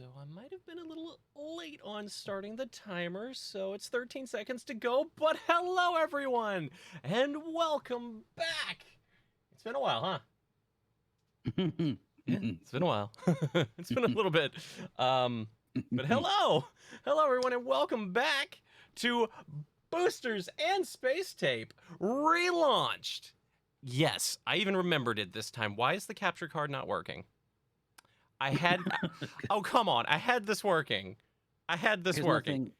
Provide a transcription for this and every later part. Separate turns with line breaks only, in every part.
So I might have been a little late on starting the timer, so it's 13 seconds to go, but hello everyone, and welcome back! It's been a while, huh? Yeah, it's been a while. It's been a little bit. But hello! Hello everyone, and welcome back to Boosters and Space Tape relaunched! Yes, I even remembered it this time. Why is the capture card not working? I had... Oh, come on. I had this working. I had this working.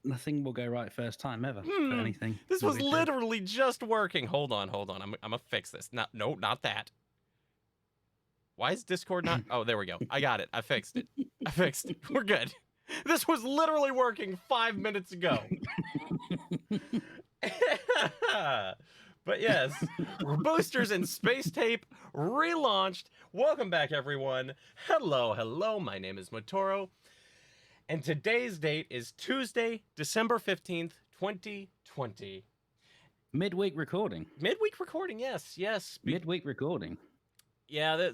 Nothing will go right first time ever for anything.
This was literally just working. Hold on. I'm gonna fix this. No, not that. Why is Discord not... Oh, there we go. I got it. I fixed it. We're good. This was literally working 5 minutes ago. But yes, Boosters and Space Tape relaunched. Welcome back, everyone. Hello. My name is Matoro. And today's date is Tuesday, December 15th, 2020.
Midweek recording.
Midweek recording, yes.
Midweek recording.
Yeah,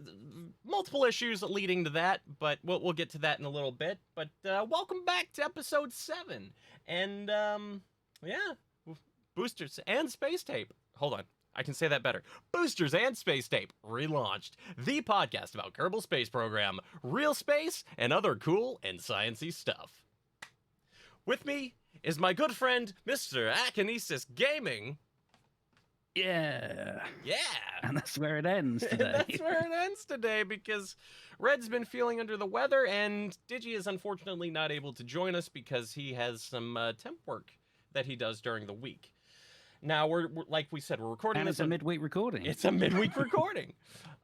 multiple issues leading to that, but we'll get to that in a little bit. But welcome back to episode 7. And, yeah, Boosters and Space Tape. Hold on, I can say that better. Boosters and Space Tape relaunched, the podcast about Kerbal Space Program, real space, and other cool and sciencey stuff. With me is my good friend, Mr. Akinesis Gaming.
Yeah. And that's where it ends today.
That's where it ends today, because Red's been feeling under the weather, and Digi is unfortunately not able to join us because he has some temp work that he does during the week. Now, we're like we said, we're recording
and
this.
It's a midweek recording.
It's a midweek recording.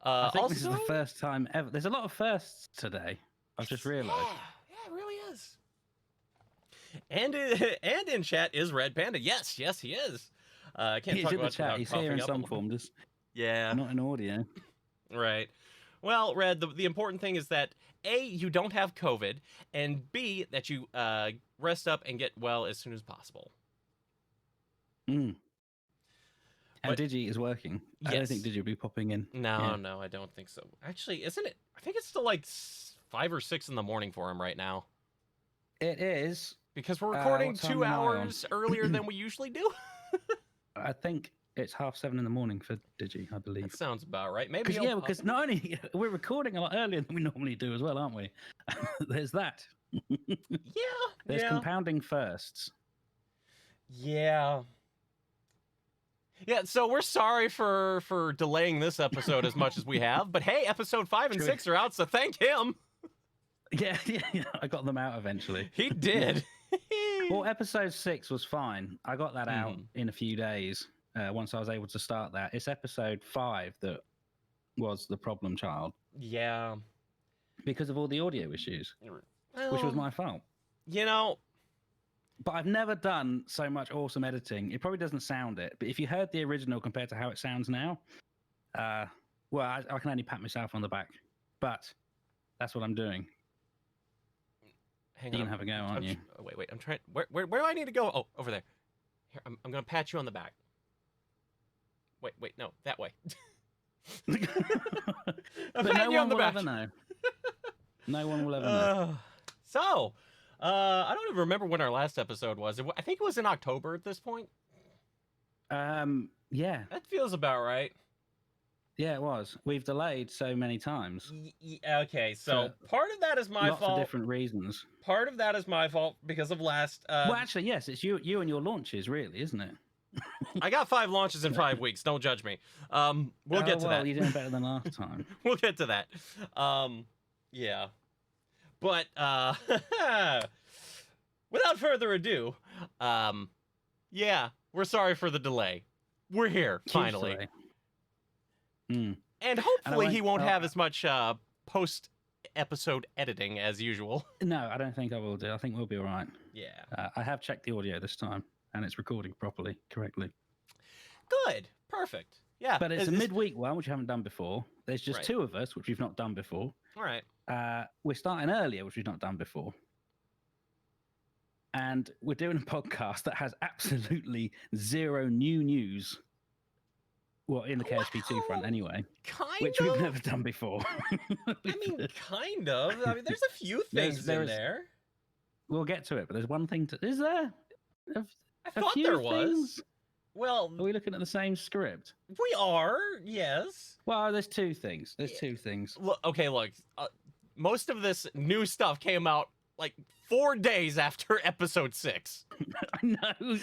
I think
also,
this is the first time ever. There's a lot of firsts today. I've just realized.
Yeah, it really is. And in chat is TheReadPanda. Yes, he is. I can't talk
in
about
the chat. He's here in some form, just not in audio.
Right. Well, Red, the important thing is that A, you don't have COVID, and B, that you rest up and get well as soon as possible.
And Digi is working.
Yes.
I don't think Digi will be popping in.
No, I don't think so. Actually, isn't it? I think it's still like 5 or 6 in the morning for him right now.
It is.
Because we're recording 2 hours earlier than we usually do.
I think it's 7:30 in the morning for Digi, I believe.
That sounds about right. Maybe
because not only we're recording a lot earlier than we normally do as well, aren't we? There's that. There's compounding firsts.
Yeah, so we're sorry for delaying this episode as much as we have, but hey, episode 5 and 6 are out, so thank him.
Yeah, I got them out eventually.
He did.
Well, episode 6 was fine. I got that out in a few days once I was able to start that. It's episode 5 that was the problem child.
Yeah.
Because of all the audio issues, which was my fault. But I've never done so much awesome editing. It probably doesn't sound it, but if you heard the original compared to how it sounds now, well, I can only pat myself on the back. But that's what I'm doing.
Hang
you
on.
can have a go, aren't you?
Wait. I'm trying. Where do I need to go? Oh, over there. Here, I'm gonna pat you on the back. Wait, no, that way.
But no one will ever know. No one will ever know.
So, I don't even remember when our last episode was. I think it was in October at this point.
Yeah.
That feels about right.
Yeah, it was. We've delayed so many times.
Okay, so part of that is my fault.
Lots of different reasons.
Part of that is my fault because of last...
well, actually, yes, it's you and your launches, really, isn't it?
I got 5 launches in 5 weeks. Don't judge me. We'll get to that.
You're doing better than last time.
We'll get to that. Yeah. But, without further ado, yeah, we're sorry for the delay. We're here, finally. And hopefully he won't have as much post-episode editing as usual.
No, I don't think I will do. I think we'll be all right.
Yeah.
I have checked the audio this time, and it's recording correctly.
Good. Perfect. Yeah.
But it's a midweek one, which we haven't done before. There's just 2 of us, which we've not done before.
All right.
We're starting earlier, which we've not done before. And we're doing a podcast that has absolutely zero new news Well, in the KSP2 front, anyway,
Kind
which
of.
we've never done before.
I mean, kind of. I mean, there's a few things in there.
We'll get to it, but there's one thing to. Is there?
I thought there was. Well,
are we looking at the same script?
We are, yes.
Well, there's two things.
Look, okay, look. Most of this new stuff came out like 4 days after episode 6.
I know.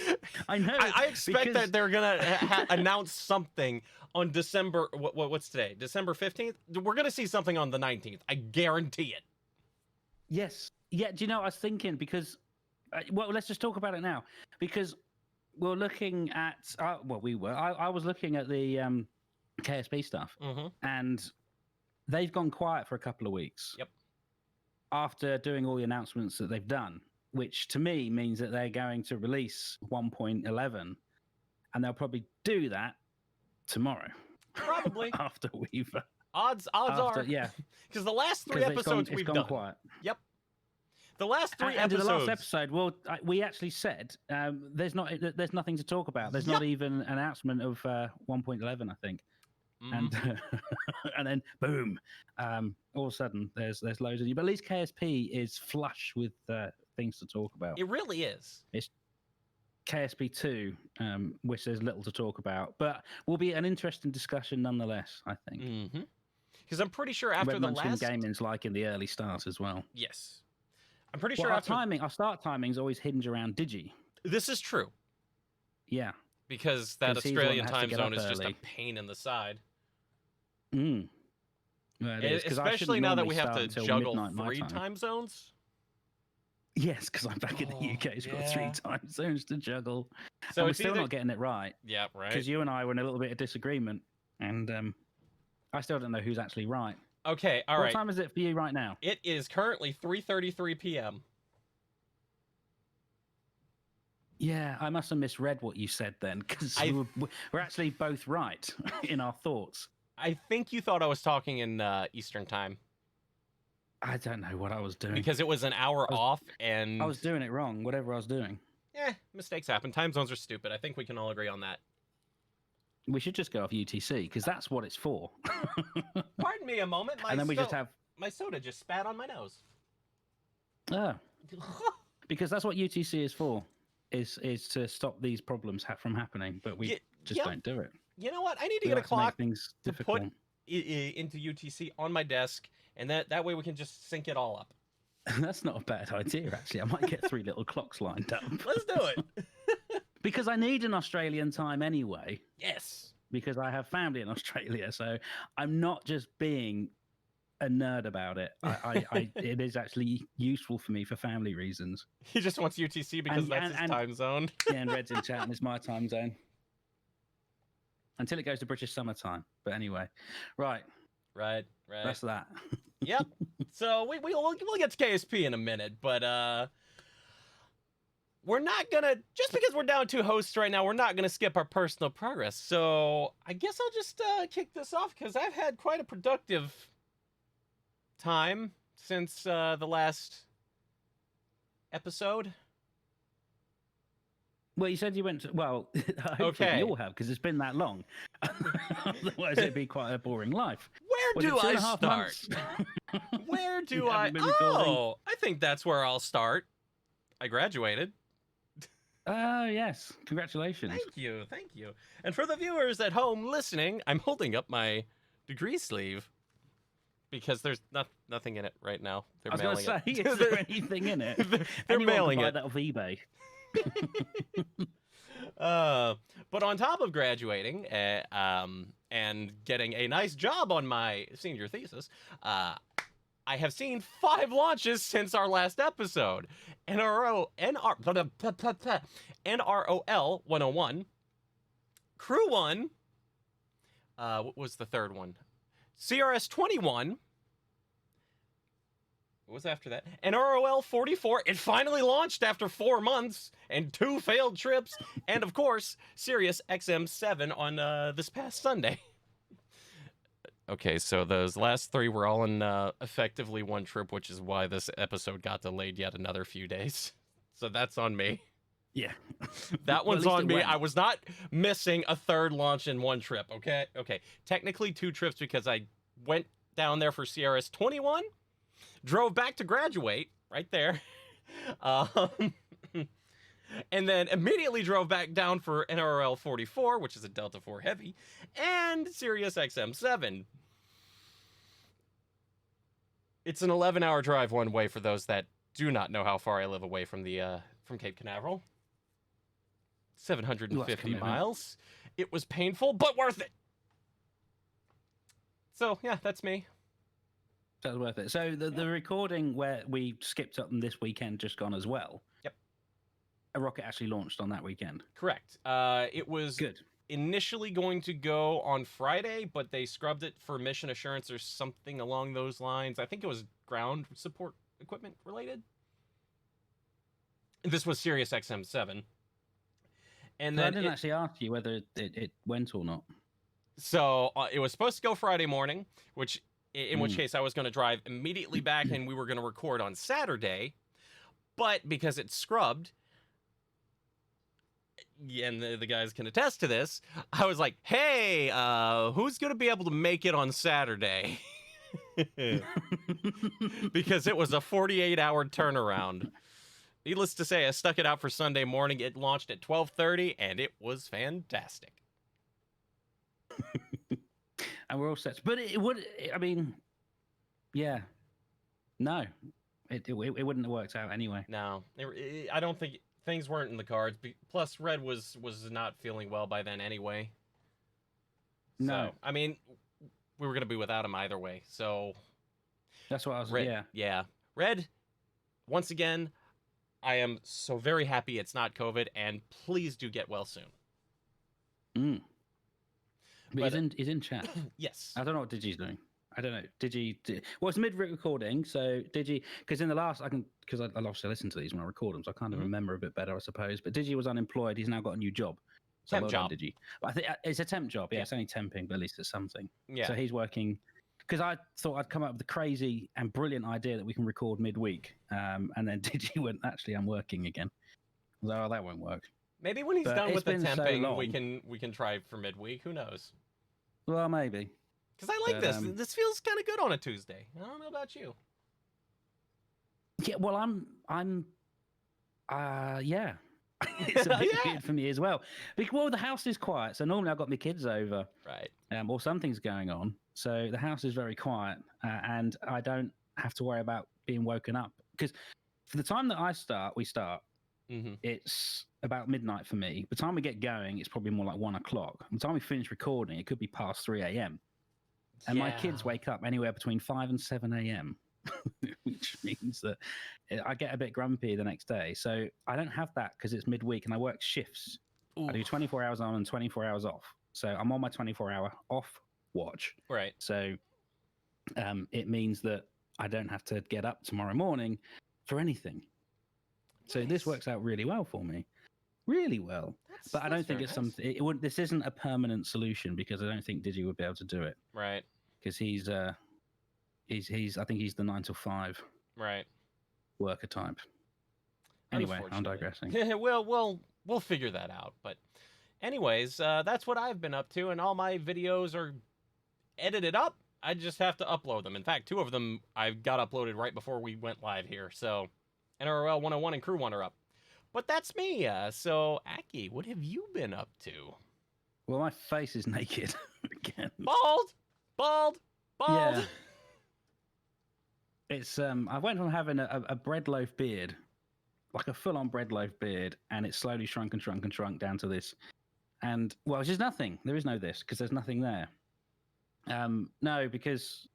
I expect that they're gonna announce something on December. What's today? December 15th. We're gonna see something on the 19th. I guarantee it.
Yes. Yeah. Do you know? I was thinking because. Well, let's just talk about it now because we're looking at. We were. I was looking at the KSP stuff, and they've gone quiet for a couple of weeks.
Yep.
After doing all the announcements that they've done, which to me means that they're going to release 1.11, and they'll probably do that tomorrow.
Probably
after we've
odds are because the last 3 episodes we've done.
Quiet.
Yep. The last 3 episodes.
The last episode, well, we actually said there's nothing to talk about. There's not even an announcement of 1.11, I think. And and then boom, all of a sudden there's loads of you. But at least KSP is flush with things to talk about.
It really is.
It's KSP2, which there's little to talk about, but will be an interesting discussion nonetheless, I think.
Because I'm pretty sure after the last
gaming's like in the early start as well.
Yes, I'm pretty sure after
our start timings always hinge around Digi.
This is true.
Yeah.
Because that Australian time zone is just a pain in the side.
Well,
especially now that we have to juggle 3 time zones.
Yes, because I'm back in the UK. It's got 3 time zones to juggle. So we're still not getting it right.
Yeah, right.
Because you and I were in a little bit of disagreement, and I still don't know who's actually right.
Okay, all right.
What time is it for you right now?
It is currently 3:33 p.m.
Yeah, I must have misread what you said then, because we're actually both right in our thoughts.
I think you thought I was talking in Eastern time.
I don't know what I was doing.
Because it was an hour off, and...
I was doing it wrong, whatever I was doing.
Mistakes happen. Time zones are stupid. I think we can all agree on that.
We should just go off UTC, because that's what it's for.
Pardon me a moment.
And then we just have...
My soda just spat on my nose.
Oh. Because that's what UTC is for. Is to stop these problems from happening, but we just don't do it.
You know what? I need to get a clock
to
put into UTC on my desk, and that way we can just sync it all up.
That's not a bad idea, actually. I might get 3 little clocks lined up.
Let's do it.
Because I need an Australian time anyway.
Yes.
Because I have family in Australia, so I'm not just being a nerd about it. It is actually useful for me for family reasons.
He just wants UTC because that's his time zone.
Yeah, and Red's in chat and it's my time zone. Until it goes to British summertime. But anyway, right. That's that.
Yep. So we'll get to KSP in a minute, but we're not gonna, just because we're down 2 hosts right now, we're not gonna skip our personal progress. So I guess I'll just kick this off because I've had quite a productive time since the last episode.
Well, you said you went to... Well, hopefully you all have, because it's been that long. Otherwise, it'd be quite a boring life.
Where do I start? Where do I... Oh, I think that's where I'll start. I graduated.
Oh, yes. Congratulations.
Thank you. And for the viewers at home listening, I'm holding up my degree sleeve. Because there's nothing in it right now. They're mailing it.
I was going to say, is there anything in it?
They're mailing
it.
That
off eBay.
But on top of graduating and getting a nice job on my senior thesis, I have seen 5 launches since our last episode. NROL 101, Crew 1, what was the third one? CRS 21. What was after that? And ROL 44. It finally launched after 4 months and 2 failed trips. And of course, Sirius XM7 on this past Sunday. Okay, so those last 3 were all in effectively 1 trip, which is why this episode got delayed yet another few days. So that's on me.
Yeah.
That
Well, at
one's
least
on
it
me.
went.
I was not missing a third launch in one trip, okay? Okay. Technically 2 trips because I went down there for CRS 21, drove back to graduate right there. Um, and then immediately drove back down for NRL 44, which is a Delta 4 Heavy, and Sirius XM7. It's an 11-hour drive one way for those that do not know how far I live away from the from Cape Canaveral. 750 miles. It was painful, but worth it. So, yeah, that's me.
That was worth it. So the recording where we skipped up this weekend just gone as well.
Yep.
A rocket actually launched on that weekend.
Correct. It was
Good.
initially going to go on Friday, but they scrubbed it for mission assurance or something along those lines. I think it was ground support equipment related. This was Sirius XM7. And then
I didn't actually ask you whether it went or not.
So it was supposed to go Friday morning, which which case I was going to drive immediately back and we were going to record on Saturday. But because it's scrubbed, and the guys can attest to this, I was like, hey, who's going to be able to make it on Saturday? Because it was a 48-hour turnaround. Needless to say, I stuck it out for Sunday morning. It launched at 12:30, and it was fantastic.
And we're all set. But it would, I mean, yeah. No. It wouldn't have worked out anyway.
No. I don't think things weren't in the cards. Plus, Red was not feeling well by then anyway.
No.
So, I mean, we were going to be without him either way. So
that's what I was,
Red, yeah. Red, once again, I am so very happy it's not COVID, and please do get well soon.
But he's in chat.
Yes.
I don't know what Digi's doing. I don't know. Digi. Well, it's mid-recording, so Digi. Because in the last, because I obviously listen to these when I record them, so I kind of remember a bit better, I suppose. But Digi was unemployed. He's now got a new job. So
temp job.
Digi. But I think it's a temp job. Yeah, it's only temping, but at least it's something.
Yeah.
So he's working. Because I thought I'd come up with the crazy and brilliant idea that we can record midweek, and then Digi went, actually, I'm working again. I was like, oh, that won't work.
Maybe when he's done with the temping,
so
we can try for midweek. Who knows?
Well, maybe.
Because I like this. This feels kind of good on a Tuesday. I don't know about you.
Yeah, well, yeah. It's a bit weird for me as well. Well, the house is quiet, so normally I've got my kids over,
right?
Or something's going on, so the house is very quiet, and I don't have to worry about being woken up because for the time that we start. It's about midnight for me. By the time we get going, it's probably more like 1 o'clock. By the time we finish recording, it could be past 3 a.m. And my kids wake up anywhere between 5 and 7 a.m., which means that I get a bit grumpy the next day. So I don't have that because it's midweek and I work shifts. Ooh. I do 24 hours on and 24 hours off. So I'm on my 24-hour off watch.
Right.
So it means that I don't have to get up tomorrow morning for anything. So this works out really well for me, really well. But I don't think it's something. This isn't a permanent solution because I don't think Digi would be able to do it.
Right.
Because he's. I think he's the 9 to 5.
Right.
Worker type. Anyway, I'm digressing.
we'll figure that out. But, anyways, that's what I've been up to, and all my videos are edited up. I just have to upload them. In fact, 2 of them I got uploaded right before we went live here. So. NRL 101 and Crew 1 are up. But that's me. So, Aki, what have you been up to?
Well, my face is naked again.
Bald.
Yeah. It's I went from having a bread loaf beard, like a full-on bread loaf beard, and it's slowly shrunk down to this. And well, it's just nothing. There is no this because there's nothing there. No, because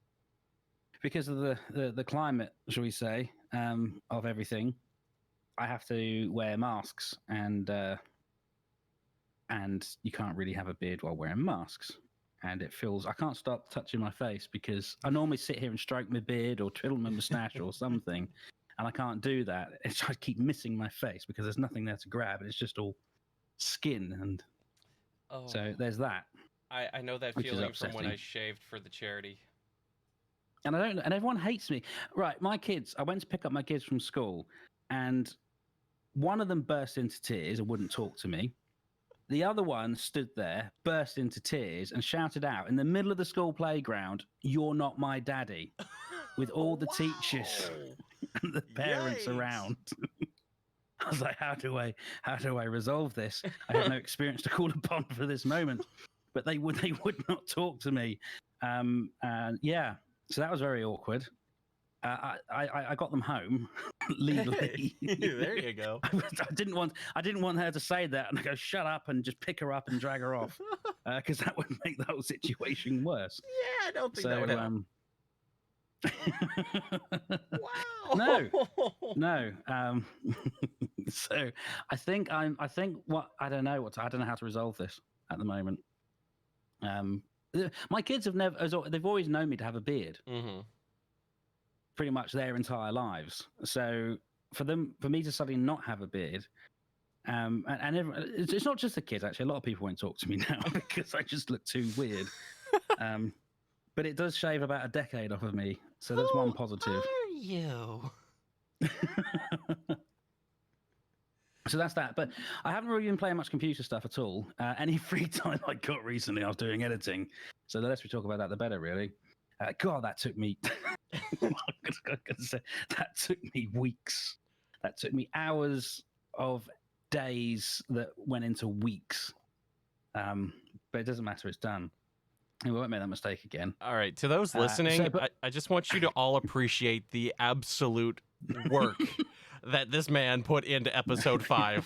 of the climate, shall we say, of everything, I have to wear masks, and you can't really have a beard while wearing masks. And it feels I can't stop touching my face because I normally sit here and stroke my beard or twiddle my moustache or something, and I can't do that. I keep missing my face because there's nothing there to grab, and it's just all skin, and so there's that.
I know that feeling from when I shaved for the charity.
And everyone hates me. Right, my kids, I went to pick up my kids from school, and one of them burst into tears and wouldn't talk to me. The other one stood there, burst into tears, and shouted out in the middle of the school playground, "You're not my daddy," with all the teachers and the parents
Yikes.
around. I was like, how do I resolve this? I have no experience to call upon for this moment. But they would not talk to me. And yeah, so that was very awkward. I got them home legally.
Hey, there you go.
I didn't want her to say that and I go, shut up, and just pick her up and drag her off, because that would make the whole situation worse.
Yeah, I don't think that would help. Wow.
No. So I don't know how to resolve this at the moment. My kids they've always known me to have a beard.
Mm-hmm.
Pretty much their entire lives. So for me to suddenly not have a beard, and it's not just the kids, actually. A lot of people won't talk to me now because I just look too weird. But it does shave about a decade off of me, so that's one positive.
Who are you?
So that's that. But I haven't really been playing much computer stuff at all. Any free time I got recently, I was doing editing. So the less we talk about that, the better, really. God, that took me. That took me weeks. That took me hours of days that went into weeks. But it doesn't matter. It's done. We won't make that mistake again.
All right. To those listening, I just want you to all appreciate the absolute work that this man put into episode 5.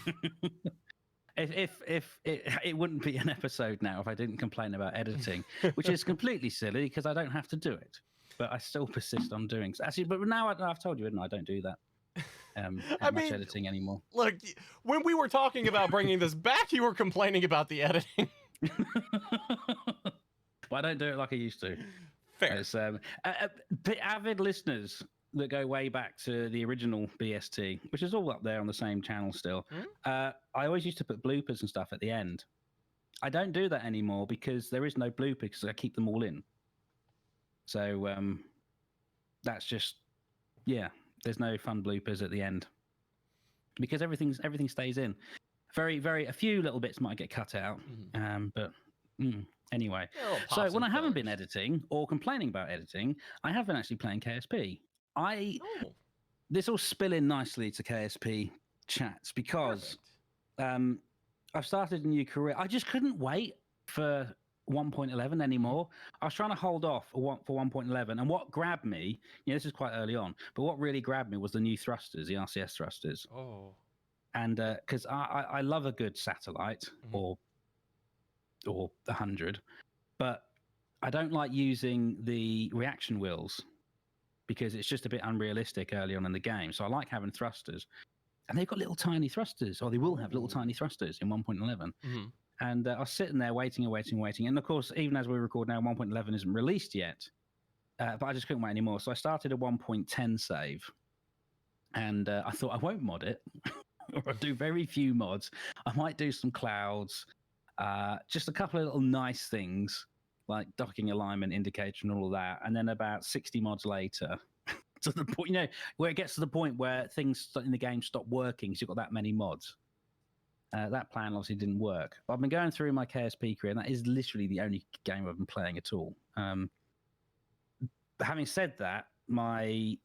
If it wouldn't be an episode now if I didn't complain about editing, which is completely silly because I don't have to do it, but I still persist on doing so. Actually, but now I've told you, I don't do that. Much editing anymore.
Look, when we were talking about bringing this back, you were complaining about the editing.
Well, I don't do it like I used to.
Fair.
It's, avid listeners that go way back to the original BST, which is all up there on the same channel still. I always used to put bloopers and stuff at the end. I don't do that anymore because there is no blooper because I keep them all in. So that's just, yeah, there's no fun bloopers at the end because everything stays in. A few little bits might get cut out, but anyway. So when I haven't been editing or complaining about editing, I have been actually playing KSP. This will spill in nicely to KSP chats because I've started a new career. I just couldn't wait for 1.11 anymore. I was trying to hold off for 1.11, and what grabbed me, this is quite early on, but what really grabbed me was the new thrusters, the RCS thrusters. And because I love a good satellite or 100, but I don't like using the reaction wheels because it's just a bit unrealistic early on in the game. So I like having thrusters. And they've got little tiny thrusters, or they will have little tiny thrusters in 1.11. And I was sitting there waiting. And of course, even as we record now, 1.11 isn't released yet. But I just couldn't wait anymore. So I started a 1.10 save. And I thought I won't mod it, or I'll do very few mods. I might do some clouds, just a couple of little nice things like docking alignment indicator and all of that. And then about 60 mods later, to the point, where it gets to the point where things in the game stop working because you've got that many mods. That plan obviously didn't work. But I've been going through my KSP career, and that is literally the only game I've been playing at all. Having said that, my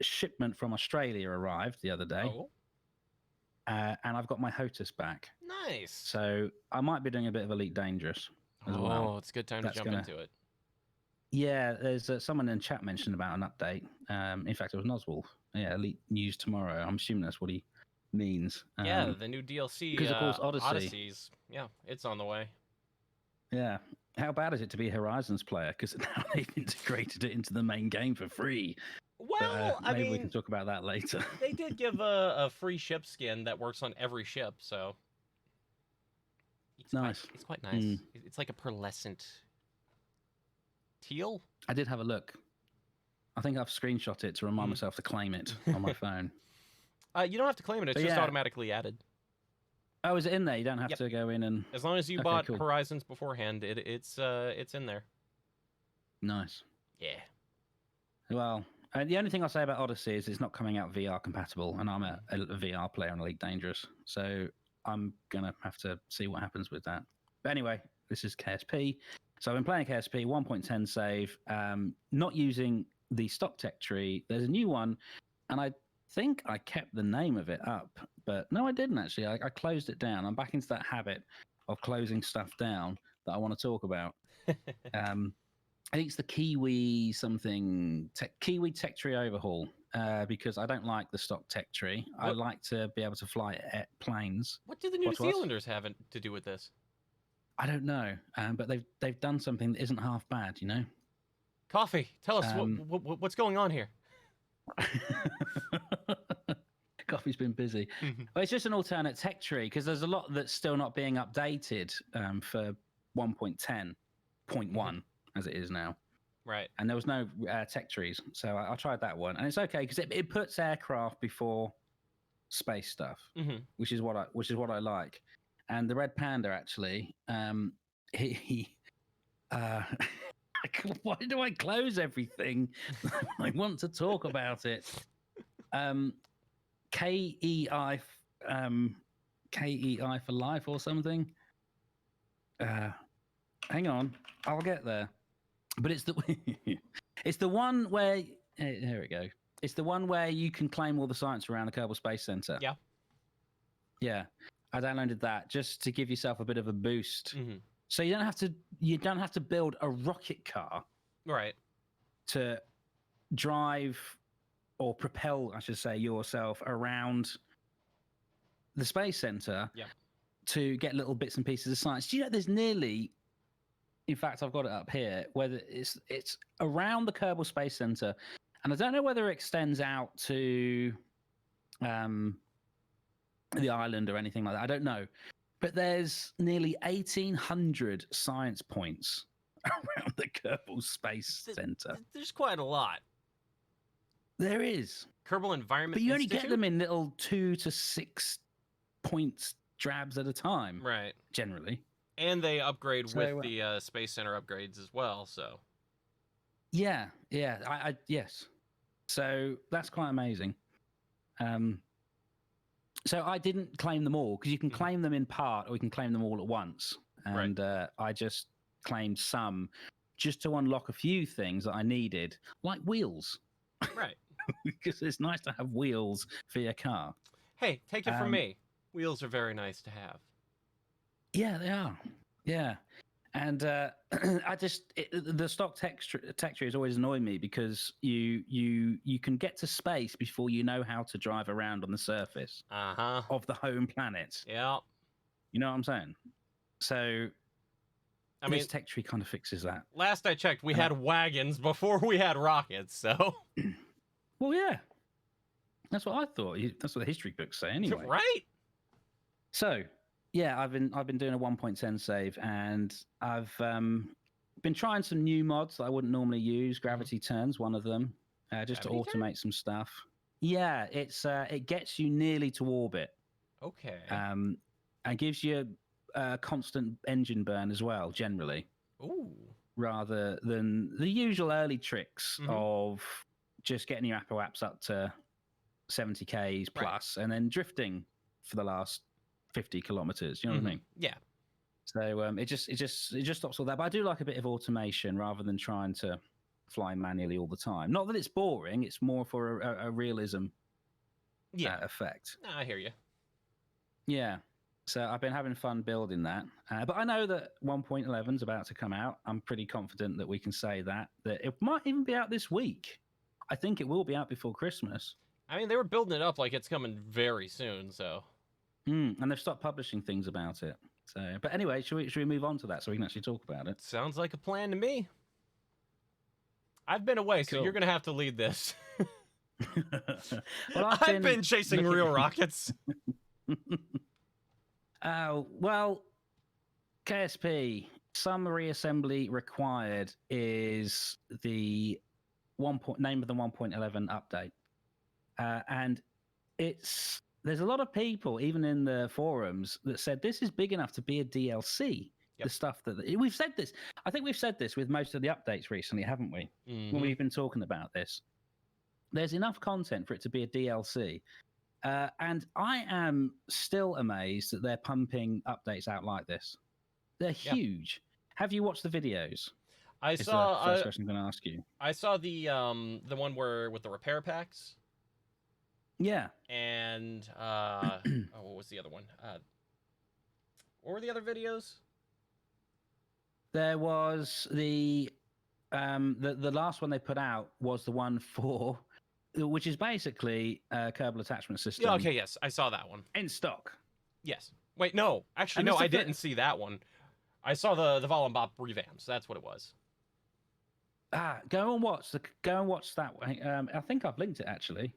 shipment from Australia arrived the other day. And I've got my HOTUS back.
Nice.
So I might be doing a bit of Elite Dangerous as well.
It's a good time to jump into it.
Yeah, there's someone in chat mentioned about an update. In fact, it was Noswolf. Yeah, Elite News tomorrow. I'm assuming that's what he means.
Yeah, the new DLC.
Because, of course,
Odysseys. Yeah, it's on the way.
Yeah. How bad is it to be a Horizons player? Because now they've integrated it into the main game for free.
Well,
but, maybe we can talk about that later.
They did give a free ship skin that works on every ship, so it's
nice.
It's quite nice. It's like a pearlescent teal.
I did have a look. I think I've screenshot it to remind myself to claim it on my phone.
You don't have to claim it; it's just automatically added.
Oh, is it in there? You don't have to go in and.
As long as you bought Horizons beforehand, it's in there.
Nice.
Yeah.
Well, The only thing I'll say about Odyssey is it's not coming out VR compatible, and I'm a VR player on Elite Dangerous, so I'm gonna have to see what happens with that. But anyway, this is KSP. So I've been playing KSP 1.10 save, not using the stock tech tree. There's a new one, and I think I kept the name of it up, but no, I didn't actually. I closed it down. I'm back into that habit of closing stuff down that I want to talk about. I think it's the Kiwi Kiwi tech tree overhaul, because I don't like the stock tech tree. I like to be able to fly planes.
What do the New Zealanders have to do with this?
I don't know, but they've done something that isn't half bad, you know.
Coffee, tell us what's going on here.
Coffee's been busy. Well, it's just an alternate tech tree because there's a lot that's still not being updated for 1.10.1 as it is now.
Right.
And there was no tech trees, so I tried that one, and it's okay because it puts aircraft before space stuff, which is what I like. And the TheReadPanda actually, why do I close everything? I want to talk about it. KEI for life or something. Hang on, I'll get there. But it's the one where here we go. It's the one where you can claim all the science around the Kerbal Space Center.
Yeah.
Yeah. I downloaded that just to give yourself a bit of a boost. So you don't have to build a rocket car,
right,
to drive or propel, I should say, yourself around the space center to get little bits and pieces of science. Do you know there's nearly, in fact, I've got it up here, whether it's around the Kerbal Space Center, and I don't know whether it extends out to the island or anything like that. I don't know. But there's nearly 1,800 science points around the Kerbal Space Center.
There's quite a lot.
There is.
Kerbal Environment
But you only
Institute?
get them in little 2 to 6 points drabs at a time.
Right.
Generally.
And they upgrade with the Space Center upgrades as well, so.
Yeah. Yes. So that's quite amazing. So I didn't claim them all because you can claim them in part or you can claim them all at once. And I just claimed some just to unlock a few things that I needed, like wheels.
Right.
Because it's nice to have wheels for your car.
Hey, take it from me. Wheels are very nice to have.
Yeah, they are. Yeah. And the stock tech tree has always annoyed me because you can get to space before you know how to drive around on the surface of the home planet.
Yeah.
You know what I'm saying? So this tech tree kind of fixes that.
Last I checked, we had wagons before we had rockets, so.
Well, yeah. That's what I thought. That's what the history books say anyway.
Right?
So, yeah, I've been doing a 1.10 save, and I've been trying some new mods that I wouldn't normally use. Gravity Turn's one of them, just to automate some stuff. Yeah, it gets you nearly to orbit.
Okay.
And gives you a constant engine burn as well, generally.
Ooh.
Rather than the usual early tricks of just getting your apoaps up to 70 Ks plus and then drifting for the last 50 kilometers. You know what I mean?
Yeah.
So it just stops all that. But I do like a bit of automation rather than trying to fly manually all the time. Not that it's boring. It's more for a realism effect.
No, I hear you.
Yeah. So I've been having fun building that. But I know that 1.11 is about to come out. I'm pretty confident that we can say that it might even be out this week. I think it will be out before Christmas.
I mean, they were building it up like it's coming very soon, so.
And they've stopped publishing things about it. So, but anyway, should we move on to that so we can actually talk about it?
Sounds like a plan to me. I've been away, so you're going to have to lead this.
Well,
I've been chasing real rockets.
Well, KSP, some reassembly required is the name of the 1.11 update. And there's a lot of people, even in the forums, that said this is big enough to be a DLC. The stuff that we've said this. I think we've said this with most of the updates recently, haven't we? When we've been talking about this. There's enough content for it to be a DLC. And I am still amazed that they're pumping updates out like this. They're huge. Have you watched the videos?
I
Is
saw
the first question I'm going to ask you.
I saw the one where with the repair packs.
Yeah.
And what was the other one? What were the other videos?
There was the last one they put out was the one for, which is basically a Kerbal attachment system.
Yeah, okay, yes, I saw that one.
In stock.
Yes. Wait, no. Actually, no, I didn't see that one. I saw the Volleybop revamps. That's what it was.
Go and watch that one. I think I've linked it actually.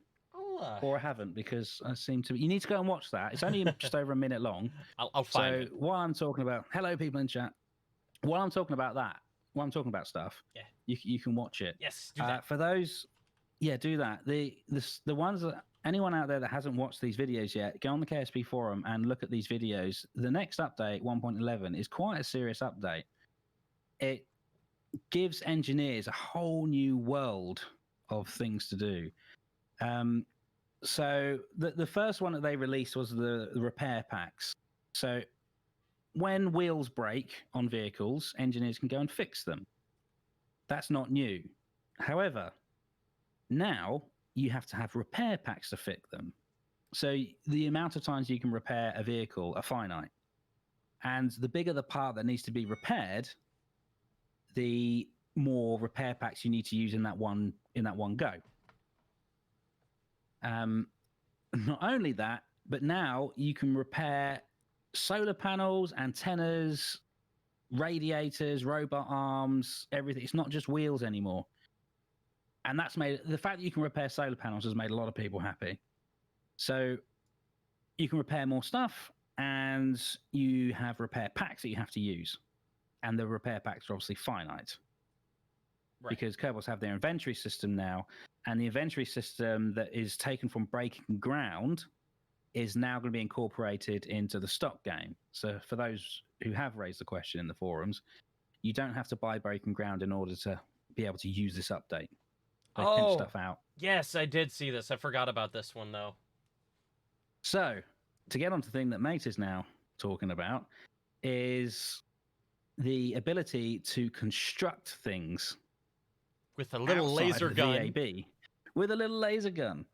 Or I haven't, because I seem to. You need to go and watch that. It's only just over a minute long.
I'll find it.
So while I'm talking about, hello people in chat. While I'm talking about stuff, you can watch it.
Yes, do that.
For those, do that. The ones that anyone out there that hasn't watched these videos yet, go on the KSP forum and look at these videos. The next update, 1.11, is quite a serious update. It gives engineers a whole new world of things to do. So the first one that they released was the repair packs. So when wheels break on vehicles, engineers can go and fix them. That's not new. However, now you have to have repair packs to fix them. So the amount of times you can repair a vehicle are finite. And the bigger the part that needs to be repaired, the more repair packs you need to use in that one go. Not only that, but now you can repair solar panels, antennas, radiators, robot arms, everything. It's not just wheels anymore. And that's made the fact that you can repair solar panels has made a lot of people happy. So you can repair more stuff, and you have repair packs that you have to use. And the repair packs are obviously finite. Right. Because Kerbals have their inventory system now, and the inventory system that is taken from Breaking Ground is now going to be incorporated into the stock game. So for those who have raised the question in the forums, you don't have to buy Breaking Ground in order to be able to use this update. They pinch stuff out.
Yes, I did see this. I forgot about this one, though.
So, to get on to the thing that Mate is now talking about, is the ability to construct things
with a little laser gun.
VAB, with a little laser gun.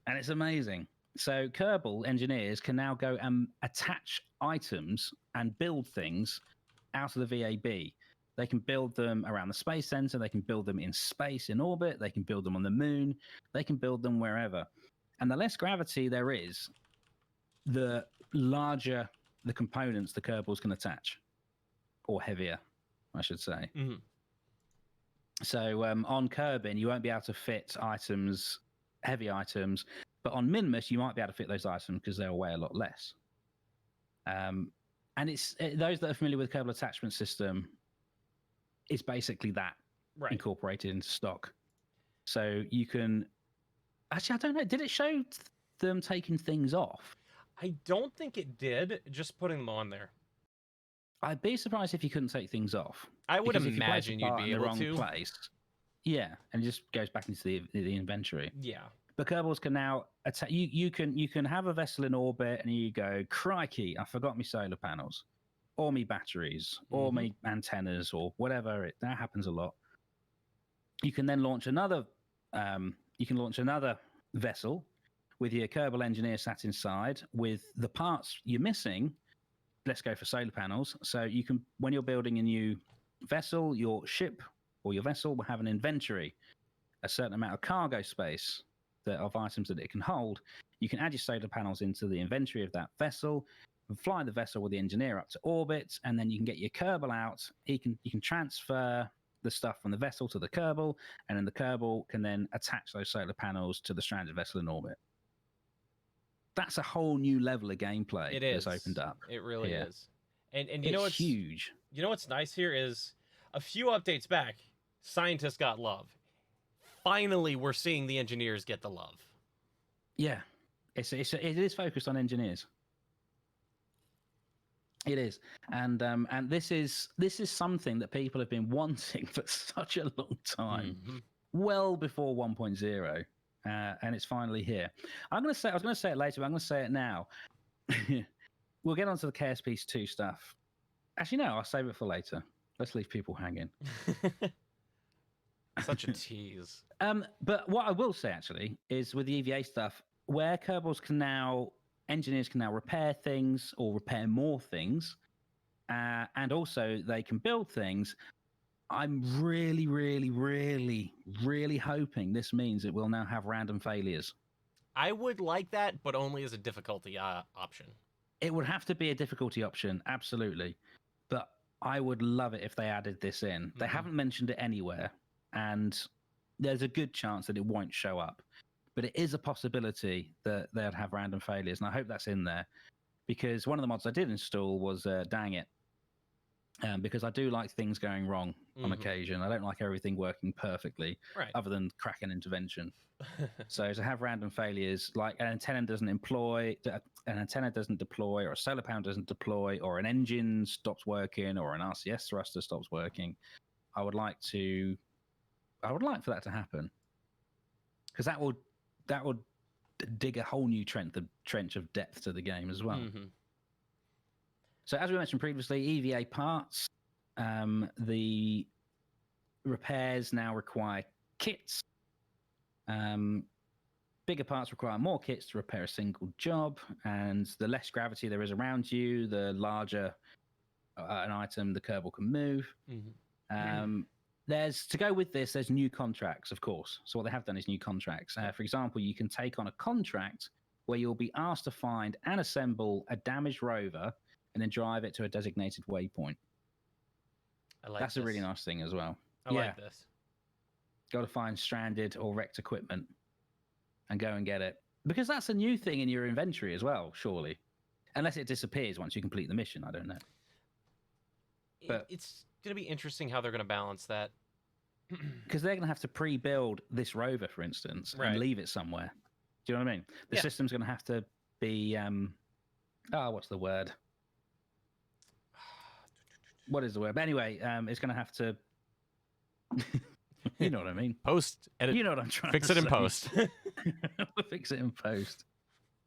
And it's amazing. So Kerbal engineers can now go and attach items and build things out of the VAB. They can build them around the space center. They can build them in space, in orbit. They can build them on the moon. They can build them wherever. And the less gravity there is, the larger the components the Kerbals can attach. Or heavier, I should say.
Mm-hmm.
So on Kerbin, you won't be able to fit items, heavy items, but on Minimus, you might be able to fit those items because they'll weigh a lot less. And those that are familiar with Kerbal attachment system, it's basically that incorporated into stock. So you can... Actually, I don't know. Did it show them taking things off?
I don't think it did, just putting them on there.
I'd be surprised if you couldn't take things off.
I would imagine you'd be able to.
Place, yeah, and it just goes back into the inventory.
Yeah.
But Kerbals can now attack. You can have a vessel in orbit, and you go, crikey, I forgot my solar panels, or me batteries, or me antennas, or whatever. That happens a lot. You can then launch another. You can launch another vessel with your Kerbal engineer sat inside with the parts you're missing. Let's go for solar panels. So you can, when you're building a new vessel, your ship or your vessel will have an inventory, a certain amount of cargo space of items that it can hold. You can add your solar panels into the inventory of that vessel, and fly the vessel with the engineer up to orbit, and then you can get your Kerbal out. You can transfer the stuff from the vessel to the Kerbal, and then the Kerbal can then attach those solar panels to the stranded vessel in orbit. That's a whole new level of gameplay.
It is.
That's opened up.
It really is. And you know what's
huge.
You know what's nice here is a few updates back, scientists got love. Finally, we're seeing the engineers get the love.
Yeah, it is focused on engineers. It is, and this is something that people have been wanting for such a long time, well before 1.0. and it's finally here. I was going to say it later, but I'm going to say it now. We'll get onto the KSP 2 stuff. Actually, no, I'll save it for later. Let's leave people hanging.
Such a tease.
But what I will say actually is with the EVA stuff, where engineers can now repair things or repair more things, and also they can build things. I'm really, really, really, really hoping this means it will now have random failures.
I would like that, but only as a difficulty option.
It would have to be a difficulty option, absolutely. But I would love it if they added this in. They haven't mentioned it anywhere, and there's a good chance that it won't show up. But it is a possibility that they'd have random failures, and I hope that's in there. Because one of the mods I did install was Dang It. Because I do like things going wrong on occasion. I don't like everything working perfectly, other than Kraken intervention. So to have random failures, like an antenna doesn't deploy, or a solar panel doesn't deploy, or an engine stops working, or an RCS thruster stops working, I would like for that to happen, because that would dig a whole new trench of depth to the game as well. So as we mentioned previously, EVA parts, the repairs now require kits. Bigger parts require more kits to repair a single job, and the less gravity there is around you, the larger an item the Kerbal can move. To go with this, there's new contracts, of course. So what they have done is new contracts. For example, you can take on a contract where you'll be asked to find and assemble a damaged rover and then drive it to a designated waypoint. That's a really nice thing as well.
I like this.
Got to find stranded or wrecked equipment and go and get it. Because that's a new thing in your inventory as well, surely. Unless it disappears once you complete the mission, I don't know. But
it's going to be interesting how they're going to balance that.
Because they're going to have to pre-build this rover, for instance, and leave it somewhere. Do you know what I mean? The system's going to have to be... what's the word? What is the word? But anyway, it's going to have to... You know what I mean?
Post, edit.
You know what I'm trying
to say. Fix it in post.
We'll fix it in post.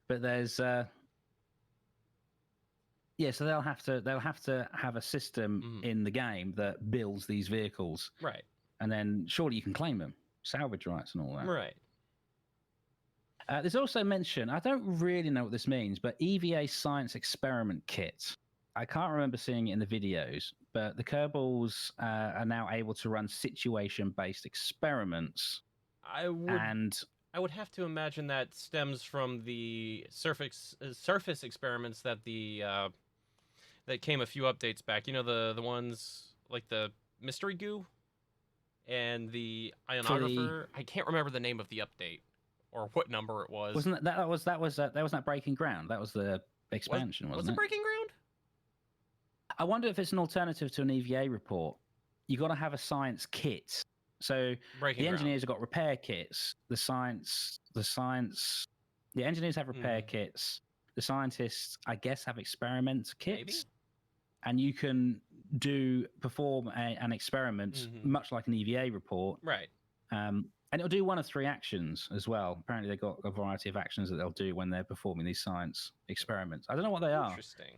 But there's... so they'll have to have a system in the game that builds these vehicles.
Right.
And then surely you can claim them. Salvage rights and all that.
Right.
There's also mention, I don't really know what this means, but EVA Science Experiment Kit. I can't remember seeing it in the videos, but the Kerbals are now able to run situation-based experiments.
I would have to imagine that stems from the surface experiments that that came a few updates back. You know, the ones like the mystery goo and the ionographer. I can't remember the name of the update or what number it was.
Wasn't that was that Breaking Ground? That was the expansion, wasn't it?
Was it Breaking Ground?
I wonder if it's an alternative to an EVA report. You got to have a science kit. So the engineers have got repair kits. The engineers have repair kits. The scientists, I guess, have experiment kits.
Maybe?
And you can perform an experiment, much like an EVA report.
Right.
And it'll do one of 3 actions as well. Apparently, they've got a variety of actions that they'll do when they're performing these science experiments. I don't know what they are.
Interesting.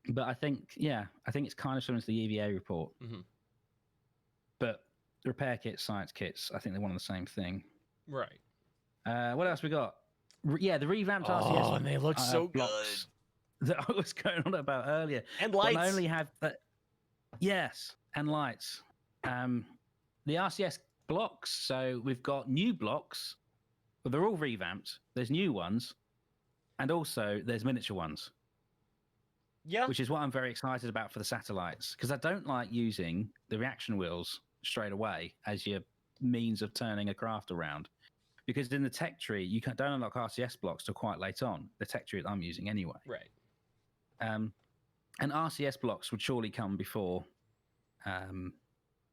But I think it's kind of similar to the EVA report. But repair kits, science kits, I think they're one and the same thing.
Right.
What else we got? The revamped RCS.
Oh, and they look so
blocks that I was going on about earlier.
And lights.
Not only have yes, and lights. The RCS blocks. So we've got new blocks. Well, they're all revamped. There's new ones, and also there's miniature ones.
Yeah.
Which is what I'm very excited about for the satellites, because I don't like using the reaction wheels straight away as your means of turning a craft around. Because in the tech tree, you don't unlock RCS blocks till quite late on, the tech tree that I'm using anyway.
Right.
And RCS blocks would surely come before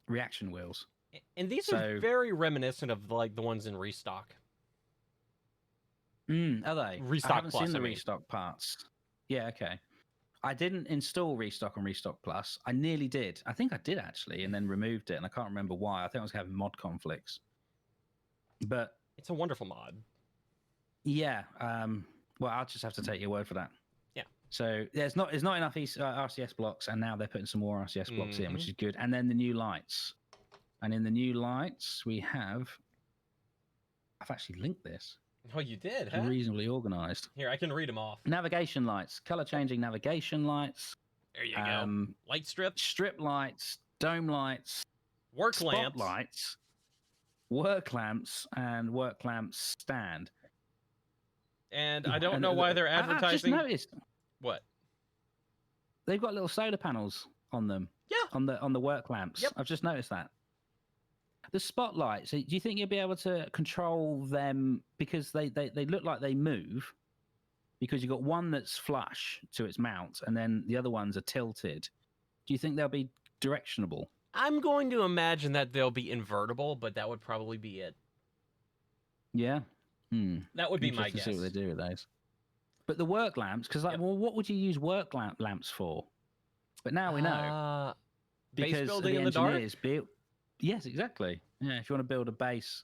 reaction wheels.
And these are very reminiscent of like the ones in Restock.
Are they?
Restock
I haven't
Plus,
seen the Restock parts. Yeah, okay. I didn't install Restock on Restock Plus. I nearly did. I think I did actually, and then removed it, and I can't remember why. I think I was having mod conflicts. But
It's a wonderful mod.
Yeah. Well, I'll just have to take your word for that.
Yeah.
So it's not enough RCS blocks, and now they're putting some more RCS blocks in, which is good. And then the new lights. And in the new lights, we have. I've actually linked this.
Oh, you did, huh?
Reasonably organized.
Here, I can read them off.
Navigation lights, color changing navigation lights.
There you go. Light strips.
Strip lights, dome lights.
Work lamps.
Spotlights. Work lamps and work lamps stand.
And I don't know why they're advertising.
I've just noticed.
What?
They've got little solar panels on them.
Yeah.
On the work lamps.
Yep.
I've just noticed that. The spotlights. Do you think you'll be able to control them because they look like they move? Because you've got one that's flush to its mount, and then the other ones are tilted. Do you think they'll be directionable?
I'm going to imagine that they'll be invertible, but that would probably be it.
Yeah.
That would be my guess.
To see what they do with those. But the work lamps, because well, what would you use work lamps for? But now we know.
Base building in the dark?
Yes, exactly. Yeah, if you want to build a base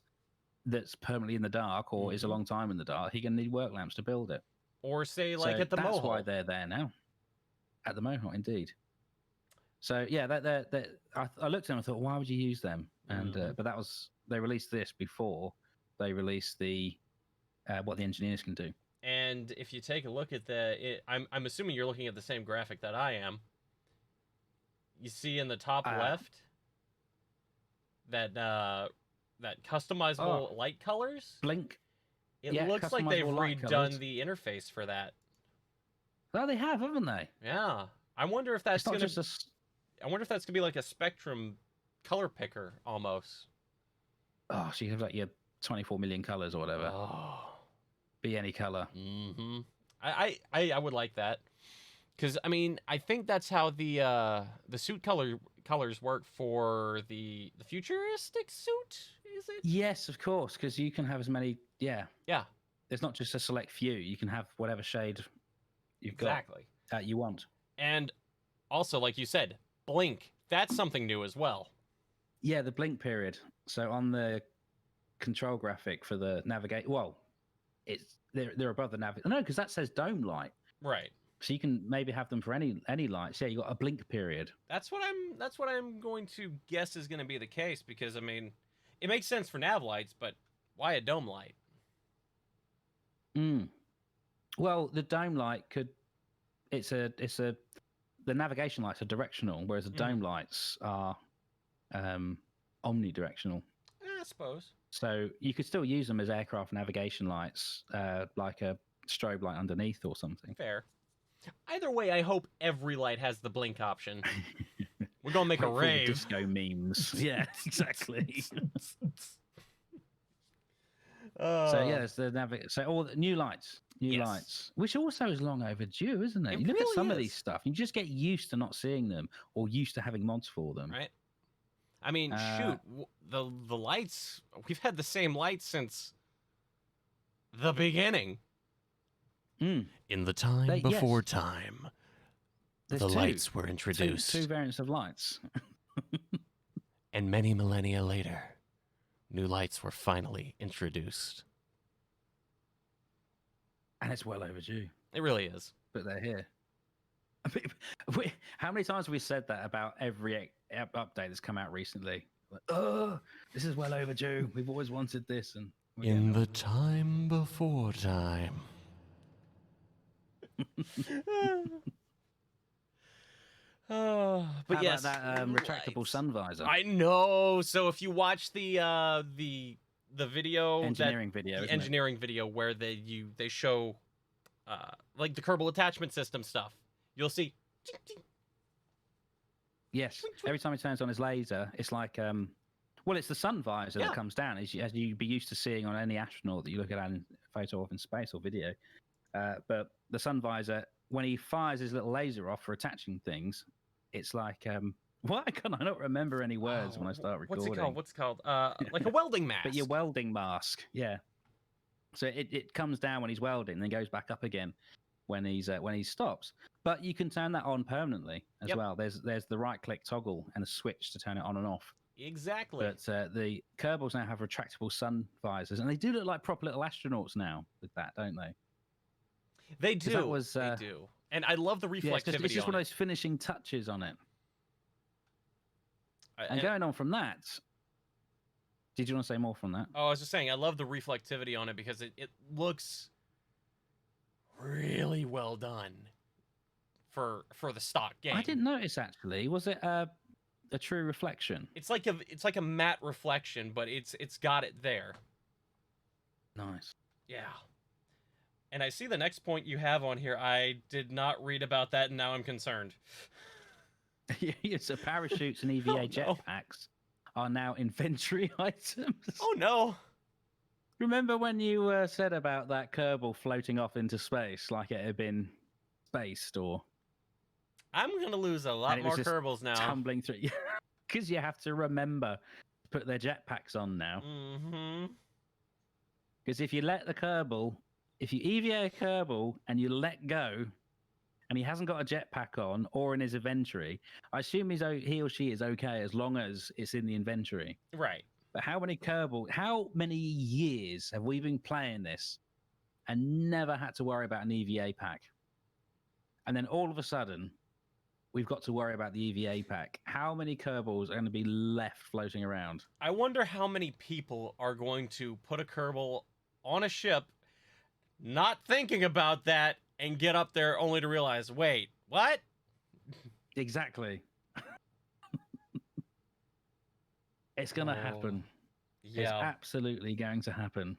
that's permanently in the dark or is a long time in the dark, you're going to need work lamps to build it.
Or say, like, at the Mohawk.
That's why they're there now. At the Mohawk, indeed. So, yeah, I looked at them and thought, why would you use them? And but they released this before they released the what the engineers can do.
And if you take a look at I'm assuming you're looking at the same graphic that I am. You see in the top left that customizable light colors?
Blink.
It looks like they've redone the interface for that.
Well, they have, haven't they?
Yeah. I wonder if that's going to... I wonder if that's going to be like a Spectrum color picker, almost.
Oh, so you have like your 24 million colors or whatever.
Oh.
Be any color.
Mm-hmm. I would like that. Because, I mean, I think that's how the suit colors work for the futuristic suit, is it?
Yes, of course, because you can have as many... Yeah.
Yeah.
There's not just a select few. You can have whatever shade you've got.
Exactly.
You want.
And also, like you said, blink. That's something new as well.
Yeah, the blink period. So on the control graphic for the navigate... Well, they're above the navigate. No, because that says dome light.
Right.
So you can maybe have them for any lights. Yeah, you got a blink period.
That's what I'm going to guess is going to be the case, because I mean, it makes sense for nav lights, but why a dome light?
Well, the dome light could. The navigation lights are directional, whereas the dome lights are omnidirectional.
I suppose.
So you could still use them as aircraft navigation lights, like a strobe light underneath or something.
Fair. Either way, I hope every light has the blink option. We're gonna make a rave.
Disco memes. Yeah, exactly. So yeah, it's so all the new lights, lights, which also is long overdue, isn't it? You look at some of these stuff, you just get used to not seeing them or used to having mods for them.
Right. I mean, shoot, the lights. We've had the same lights since the beginning. In the time before time, the lights were introduced.
Two variants of lights.
And many millennia later, new lights were finally introduced.
And it's well overdue.
It really is.
But they're here. How many times have we said that about every update that's come out recently? Like, oh, this is well overdue. We've always wanted this. And
in the time before time. But
how about that retractable sun visor?
I know. So if you watch the video,
engineering video
where they show like the Kerbal attachment system stuff, you'll see.
Yes, every time he turns on his laser, it's like well, it's the sun visor that comes down, as you'd be used to seeing on any astronaut that you look at in photo of in space or video. But the sun visor, when he fires his little laser off for attaching things, it's like why can I not remember any words when I start recording?
What's it called? Like a welding mask.
But your welding mask, yeah. So it comes down when he's welding, and then goes back up again when he stops. But you can turn that on permanently as well. There's the right click toggle and a switch to turn it on and off.
Exactly.
But the Kerbals now have retractable sun visors, and they do look like proper little astronauts now with that, don't they?
They
'Cause
do.
that was,
They do. And I love the
Yeah, it's
reflectivity
just
on
one of
it.
those finishing touches on it. And
And-
going on from that, did you want to say more from that?
Oh, I was just saying, I love the reflectivity on it because it looks really well done for the stock game.
I didn't notice actually. Was it a true reflection?
It's like a matte reflection, but it's got it there.
Nice.
Yeah. And I see the next point you have on here. I did not read about that, and now I'm concerned.
So parachutes and EVA
Oh, no.
jetpacks are now inventory items.
Oh no.
Remember when you said about that Kerbal floating off into space like it had been spaced or
I'm gonna lose a lot
And it was
more
just
Kerbals now.
tumbling through? Because you have to remember to put their jetpacks on now.
Mm-hmm.
Because if you let the Kerbal, if you EVA a Kerbal and you let go, and he hasn't got a jetpack on or in his inventory, I assume he or she is okay as long as it's in the inventory.
Right.
But how many years have we been playing this and never had to worry about an EVA pack? And then all of a sudden, we've got to worry about the EVA pack. How many Kerbals are going to be left floating around?
I wonder how many people are going to put a Kerbal on a ship, not thinking about that, and get up there only to realize, wait, what?
Exactly. It's going to happen. It's
Yeah.
absolutely going to happen.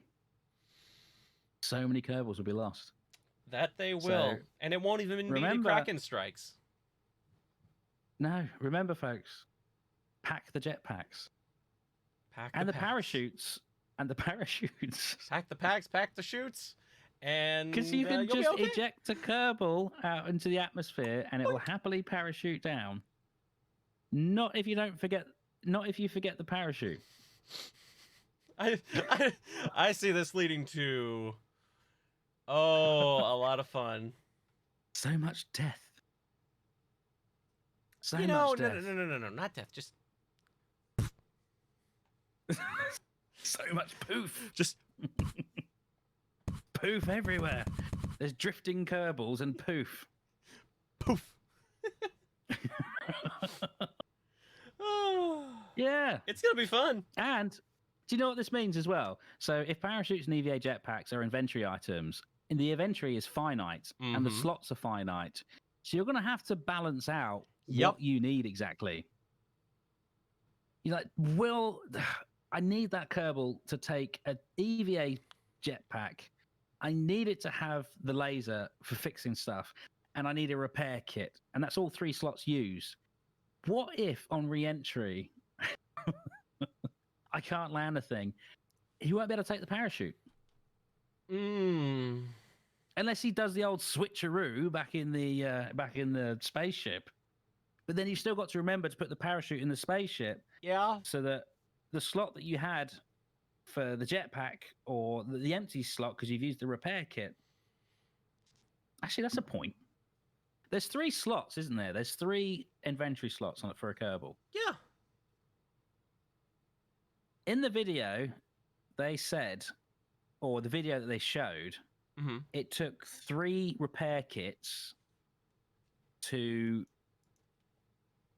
So many Kerbals will be lost.
That they will.
So,
And it won't even be the
remember-
Kraken strikes.
No, remember, folks, pack the jetpacks
Pack
and the
packs.
parachutes. And the parachutes.
Pack the packs, pack the chutes. And
Because you can
you'll be
just
okay.
eject a Kerbal out into the atmosphere and it will happily parachute down. Not if you forget the parachute.
I see this leading to a lot of fun.
So much death. So
you
much
know,
death.
no, not death. Just
So much poof.
just
Poof everywhere. There's drifting Kerbals and poof.
poof.
Yeah.
It's gonna be fun.
And do you know what this means as well? So if parachutes and EVA jetpacks are inventory items, and the inventory is finite and the
Mhm.
slots are finite, so you're going to have to balance out
Yep.
what you need exactly. You're like, I need that Kerbal to take an EVA jetpack. I need it to have the laser for fixing stuff, and I need a repair kit, and that's all 3 slots used. What if on re-entry I can't land a thing? He won't be able to take the parachute unless he does the old switcheroo back in the spaceship. But then you've still got to remember to put the parachute in the spaceship
Yeah.
so that the slot that you had for the jetpack or the empty slot because you've used the repair kit. Actually, that's a point. There's 3 slots, isn't there? There's 3 inventory slots on it for a Kerbal.
Yeah.
In the video, they said, or the video that they showed,
Mm-hmm.
it took 3 repair kits to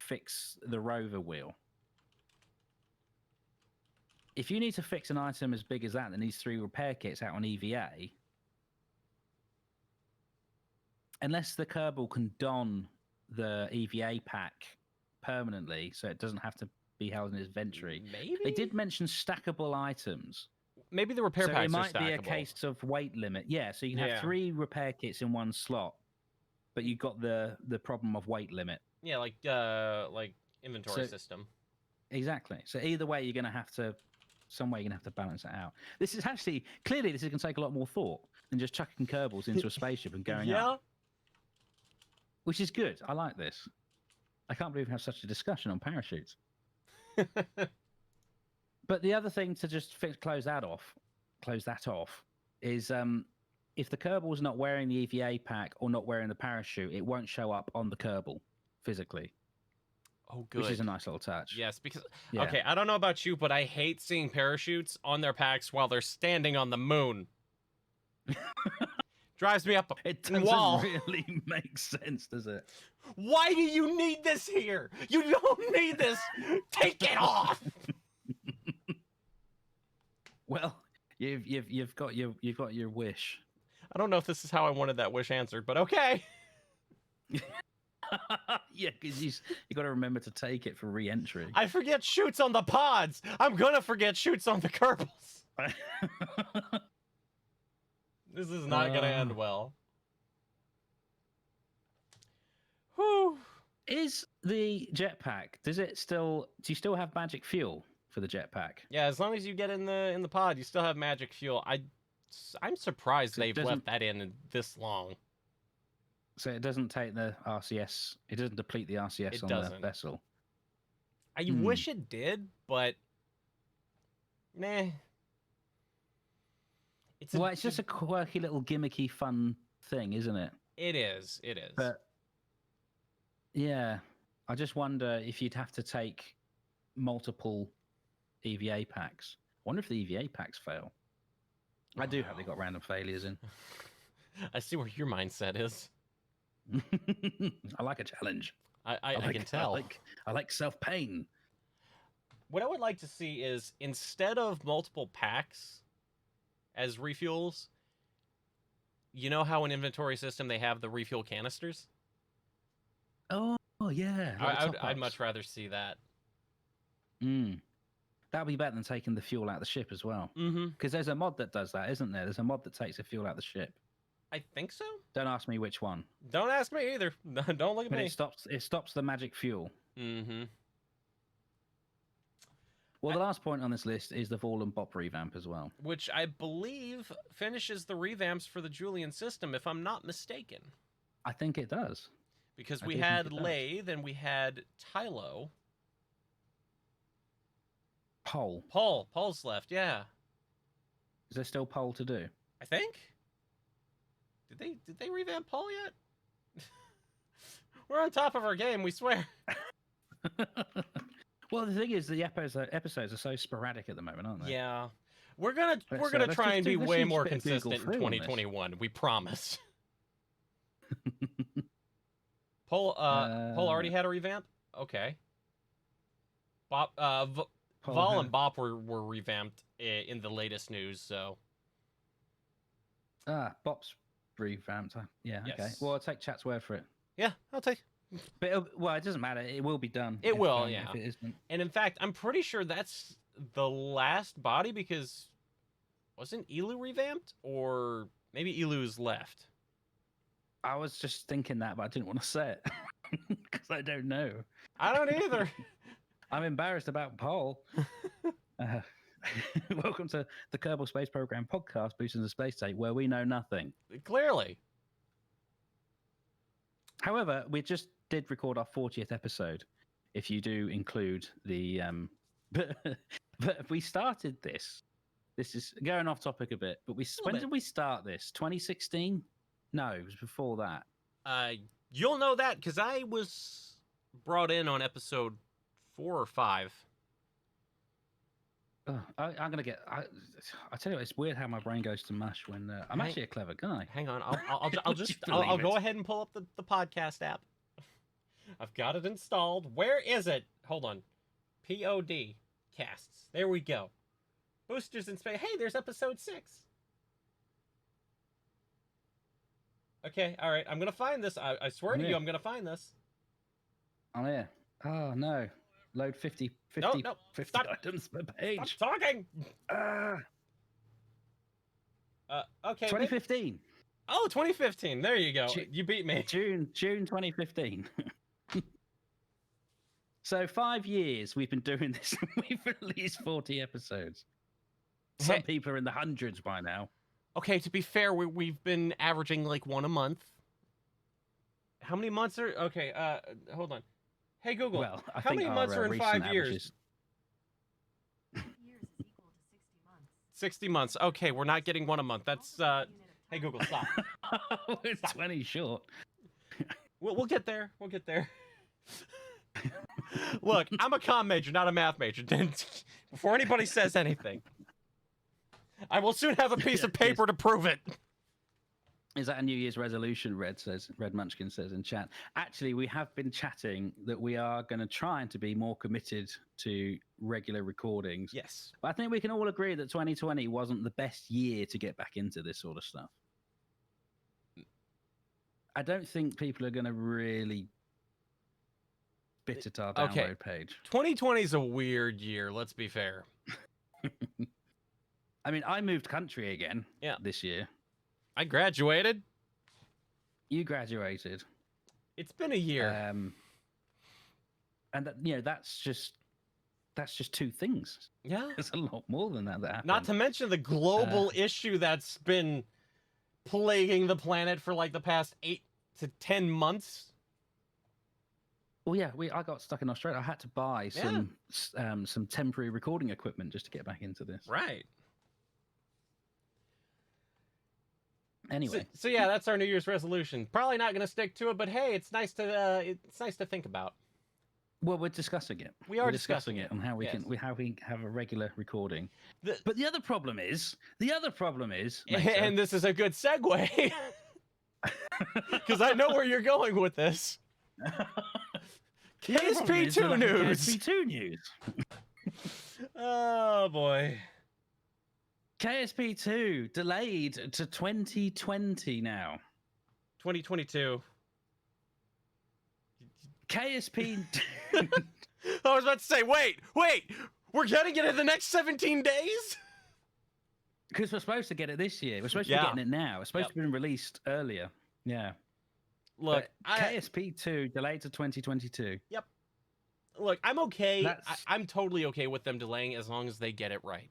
fix the rover wheel. If you need to fix an item as big as that needs 3 repair kits out on EVA, unless the Kerbal can don the EVA pack permanently so it doesn't have to be held in his inventory.
Maybe
They did mention stackable items.
Maybe the repair
So
packs
it might
are
be a
stackable.
case of weight limit. Yeah, so you can
Yeah.
have 3 repair kits in one slot, but you've got the problem of weight limit.
Yeah, like inventory
So-
system.
Exactly. So either way, you're going to have to, some way you're going to have to balance it out. This is actually, clearly this is going to take a lot more thought than just chucking Kerbals into a spaceship and going up, which is good. I like this. I can't believe we have such a discussion on parachutes. But the other thing to just close that off, is if the Kerbal's not wearing the EVA pack or not wearing the parachute, it won't show up on the Kerbal physically.
Oh, good.
Which is a nice little touch.
Yes, because
Yeah.
okay, I don't know about you, but I hate seeing parachutes on their packs while they're standing on the moon. Drives me up
It
a
doesn't
wall.
really make sense, does it?
Why do you need this here? You don't need this. Take it off.
Well, you've got your wish.
I don't know if this is how I wanted that wish answered, but okay.
Yeah, because you got to remember to take it for re-entry.
I forget shoots on the pods. I'm gonna forget shoots on the Kerbals. This is not gonna end well. Whew.
Is the jetpack? Do you still have magic fuel for the jetpack?
Yeah, as long as you get in the pod, you still have magic fuel. I'm surprised they've left that in this long.
So it doesn't take the RCS. It doesn't deplete the RCS on the vessel.
I wish it did, but nah.
It's just a quirky little gimmicky fun thing, isn't it?
It is. It is.
But yeah, I just wonder if you'd have to take multiple EVA packs. I wonder if the EVA packs fail. I do hope they got random failures in.
I see where your mindset is.
I like a challenge.
I can tell.
I like self-pain.
What I would like to see is, instead of multiple packs as refuels, you know how in inventory system they have the refuel canisters?
Oh yeah.
I'd much rather see that.
That would be better than taking the fuel out of the ship as well. Because there's a mod that does that, isn't there? There's a mod that takes the fuel out of the ship.
I think so.
Don't ask me which one.
Don't ask me either. Don't look at me.
It stops the magic fuel.
Mm-hmm.
Well, the last point on this list is the Vol and Bop revamp as well.
Which I believe finishes the revamps for the Julian system, if I'm not mistaken.
I think it does.
Because we had Lathe and we had Tylo. Pole's left, yeah.
Is there still Pole to do?
I think. Did they revamp Pole yet? We're on top of our game, we swear.
Well, the thing is, the episodes are so sporadic at the moment, aren't they?
Yeah, we're gonna try and be way more consistent in 2021. We promise. Pole already had a revamp. Okay. Vol and Bop were revamped in the latest news. So.
Bop's revamped. Yeah.
Yes.
Okay. Well, I'll take Chat's word for it.
Yeah, I'll take.
But it doesn't matter. It will be done.
It will, yeah.
If it isn't.
And in fact, I'm pretty sure that's the last body, because wasn't Elu revamped, or maybe Elu's left?
I was just thinking that, but I didn't want to say it because I don't know.
I don't either.
I'm embarrassed about Paul. Welcome to the Kerbal Space Program podcast, Boosting the Space Tape, where we know nothing.
Clearly.
However, we just did record our 40th episode, if you do include the... But we started this. This is going off topic a bit, but when did we start this? 2016? No, it was before that.
You'll know that, because I was brought in on episode 4 or 5.
I'm gonna get. I tell you, it's weird how my brain goes to mush when I'm actually a clever guy.
Hang on, I'll go ahead and pull up the podcast app. I've got it installed. Where is it? Hold on. POD casts. There we go. Boosters in Space. Hey, there's episode 6. Okay, all right. I'm gonna find this. I swear to you, I'm gonna find this.
Oh yeah. Oh no. Load 50
no,
50
stop.
items per page.
Stop talking! Okay.
2015.
Oh, 2015. There you go. You beat me.
June 2015. So 5 years we've been doing this. We've released 40 episodes. Some people are in the hundreds by now.
Okay, to be fair, we've been averaging like one a month. How many months are... Okay, hold on. Hey, Google,
well,
how many months are in 5 years? 60 months. Okay, we're not getting one a month. That's, hey, Google, stop.
We're 20 short.
We'll get there. We'll get there. Look, I'm a comm major, not a math major. Before anybody says anything, I will soon have a piece of paper to prove it.
Is that a New Year's resolution? Red Munchkin says in chat. Actually, we have been chatting that we are going to try and to be more committed to regular recordings.
Yes.
But I think we can all agree that 2020 wasn't the best year to get back into this sort of stuff. I don't think people are going to really spit at our download page.
2020 is a weird year, let's be fair.
I mean, I moved country again this year.
I graduated.
You graduated.
It's been a year.
And that's just two things.
Yeah.
There's a lot more than that happened.
Not to mention the global issue that's been plaguing the planet for like the past 8 to 10 months.
Well, yeah, I got stuck in Australia. I had to buy some temporary recording equipment just to get back into this.
Right.
Anyway,
so yeah, that's our New Year's resolution. Probably not going to stick to it, but hey, it's nice to think about.
Well, we're discussing it.
We're discussing
it on how we can have a regular recording. But the other problem is,
and this is a good segue, because I know where you're going with this. KSP2 news.
KSP2 news.
Oh boy.
KSP2 delayed to 2020 now.
2022.
KSP.
I was about to say, wait, we're getting it in the next 17 days?
Because we're supposed to get it this year. We're supposed to be getting it now. It's supposed to be released earlier. Yeah.
Look,
KSP2 delayed to 2022.
Yep. Look, I'm okay. I'm totally okay with them delaying as long as they get it right.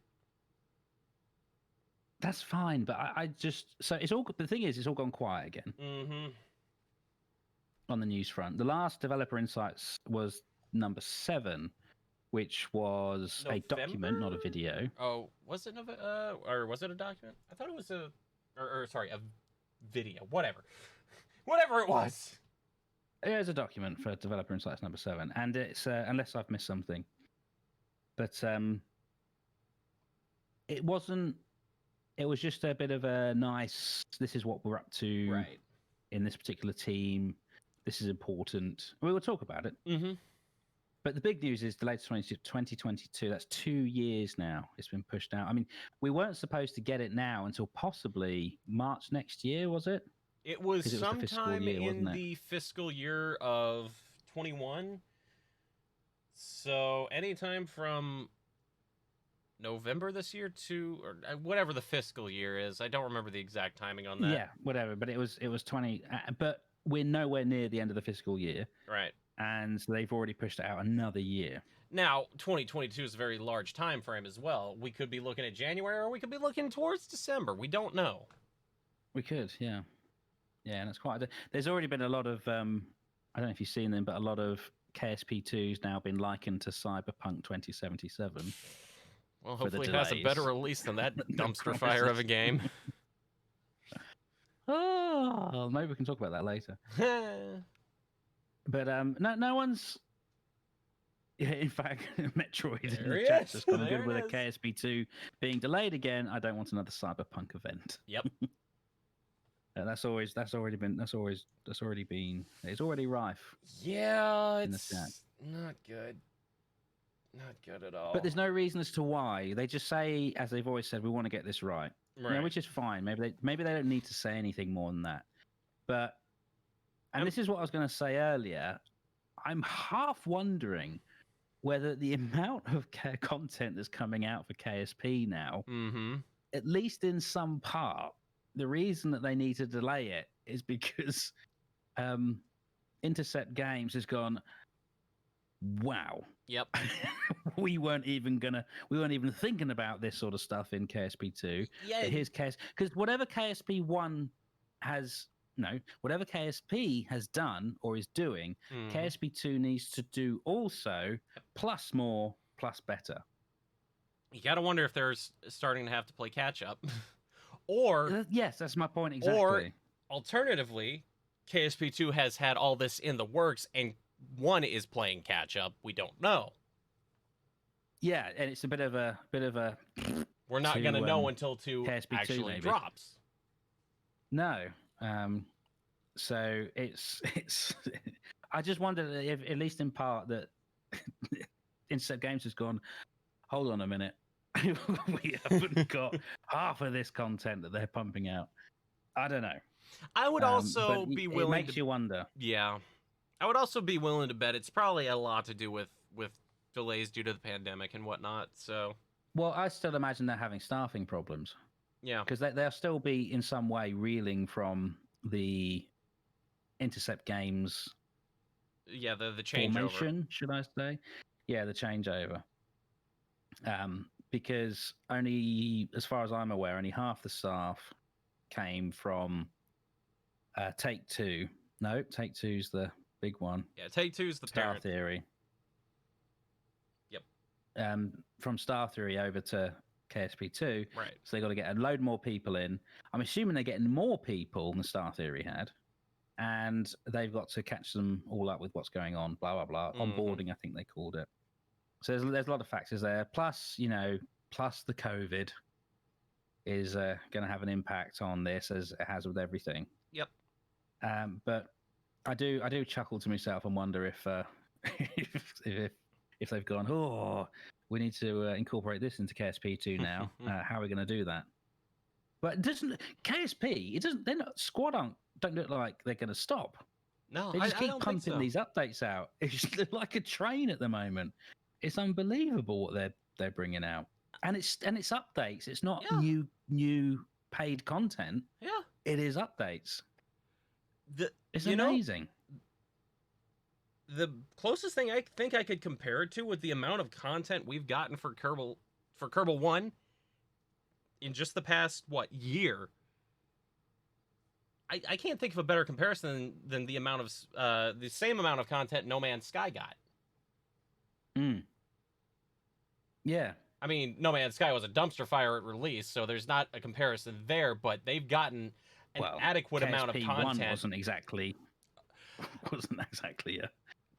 That's fine, but I just it's all. The thing is, it's all gone quiet again.
Mm-hmm.
On the news front, the last Developer Insights was number 7, which was a document, not a video.
Oh, was it or was it a document? I thought it was a video. Whatever it was.
It was a document for Developer Insights number 7, and it's unless I've missed something, but it wasn't. It was just a bit of a nice, this is what we're up to in this particular team. This is important. We will talk about it.
Mm-hmm.
But the big news is delayed to 2022. That's 2 years now. It's been pushed out. I mean, we weren't supposed to get it now until possibly March next year, was it?
It was sometime in the fiscal year of 21. So anytime from November this year to or whatever the fiscal year is. I don't remember the exact timing on that.
Yeah, whatever. But it was 20. But we're nowhere near the end of the fiscal year.
Right.
And they've already pushed it out another year.
Now, 2022 is a very large time frame as well. We could be looking at January or we could be looking towards December. We don't know.
We could, yeah. Yeah, and it's quite... There's already been a lot of... I don't know if you've seen them, but a lot of KSP2's now been likened to Cyberpunk 2077.
Well, hopefully it has a better release than that dumpster fire of a game.
Oh, maybe we can talk about that later. But no one's... Yeah, in fact, Metroid in the chat just got good with a KSP2 being delayed again. I don't want another Cyberpunk event.
Yep.
It's already rife.
Yeah, it's not good. Not good at all.
But there's no reason as to why. They just say, as they've always said, we want to get this right.
Right.
You know, which is fine. Maybe they don't need to say anything more than that. But, and this is what I was going to say earlier, I'm half wondering whether the amount of content that's coming out for KSP now, at least in some part, the reason that they need to delay it is because Intercept Games has gone, wow.
Yep.
we weren't even thinking about this sort of stuff in KSP2.
Yeah.
But here's because whatever KSP1 whatever KSP has done or is doing, KSP2 needs to do also, plus more, plus better.
You gotta wonder if they're starting to have to play catch up, or
yes, that's my point exactly.
Or alternatively, KSP2 has had all this in the works and 1 is playing catch up. We don't know.
Yeah, and it's a bit of a
We're not going to know until 2
KSP2
actually
maybe.
drops.
No. So it's I just wonder if, at least in part, that Insect Games has gone, hold on a minute. We haven't got half of this content that they're pumping out. I don't know.
I would also
but
be willing
it makes
to
you wonder.
Yeah. I would also be willing to bet it's probably a lot to do with delays due to the pandemic and whatnot. So,
well, I still imagine they're having staffing problems.
Yeah.
Because they'll still be in some way reeling from the Intercept Games.
Yeah, the changeover.
Formation, should I say? Yeah, the changeover. Because only, as far as I'm aware, only half the staff came from Take-Two. No, Take-Two's the big one.
Yeah, Take-Two's the
Star
parent.
Theory.
Yep.
From Star Theory over to KSP2.
Right.
So they got to get a load more people in. I'm assuming they're getting more people than Star Theory had. And they've got to catch them all up with what's going on, blah, blah, blah. Onboarding, I think they called it. So there's a lot of factors there. Plus, plus the COVID is going to have an impact on this, as it has with everything.
Yep.
But I do chuckle to myself and wonder if if they've gone, oh, we need to incorporate this into KSP2 now. How are we going to do that? But doesn't KSP? It doesn't. They're not Squad don't look like they're going to stop.
No,
they just
I
keep
don't
pumping
think so.
these updates out. It's just like a train at the moment. It's unbelievable what they're bringing out, and it's updates. It's not new paid content.
Yeah,
it is updates. It's
amazing. The closest thing I think I could compare it to with the amount of content we've gotten for Kerbal 1 in just the past year. I can't think of a better comparison than the amount of the same amount of content No Man's Sky got.
Yeah.
I mean, No Man's Sky was a dumpster fire at release, so there's not a comparison there, but they've gotten an adequate amount of content.
KSP1 wasn't exactly a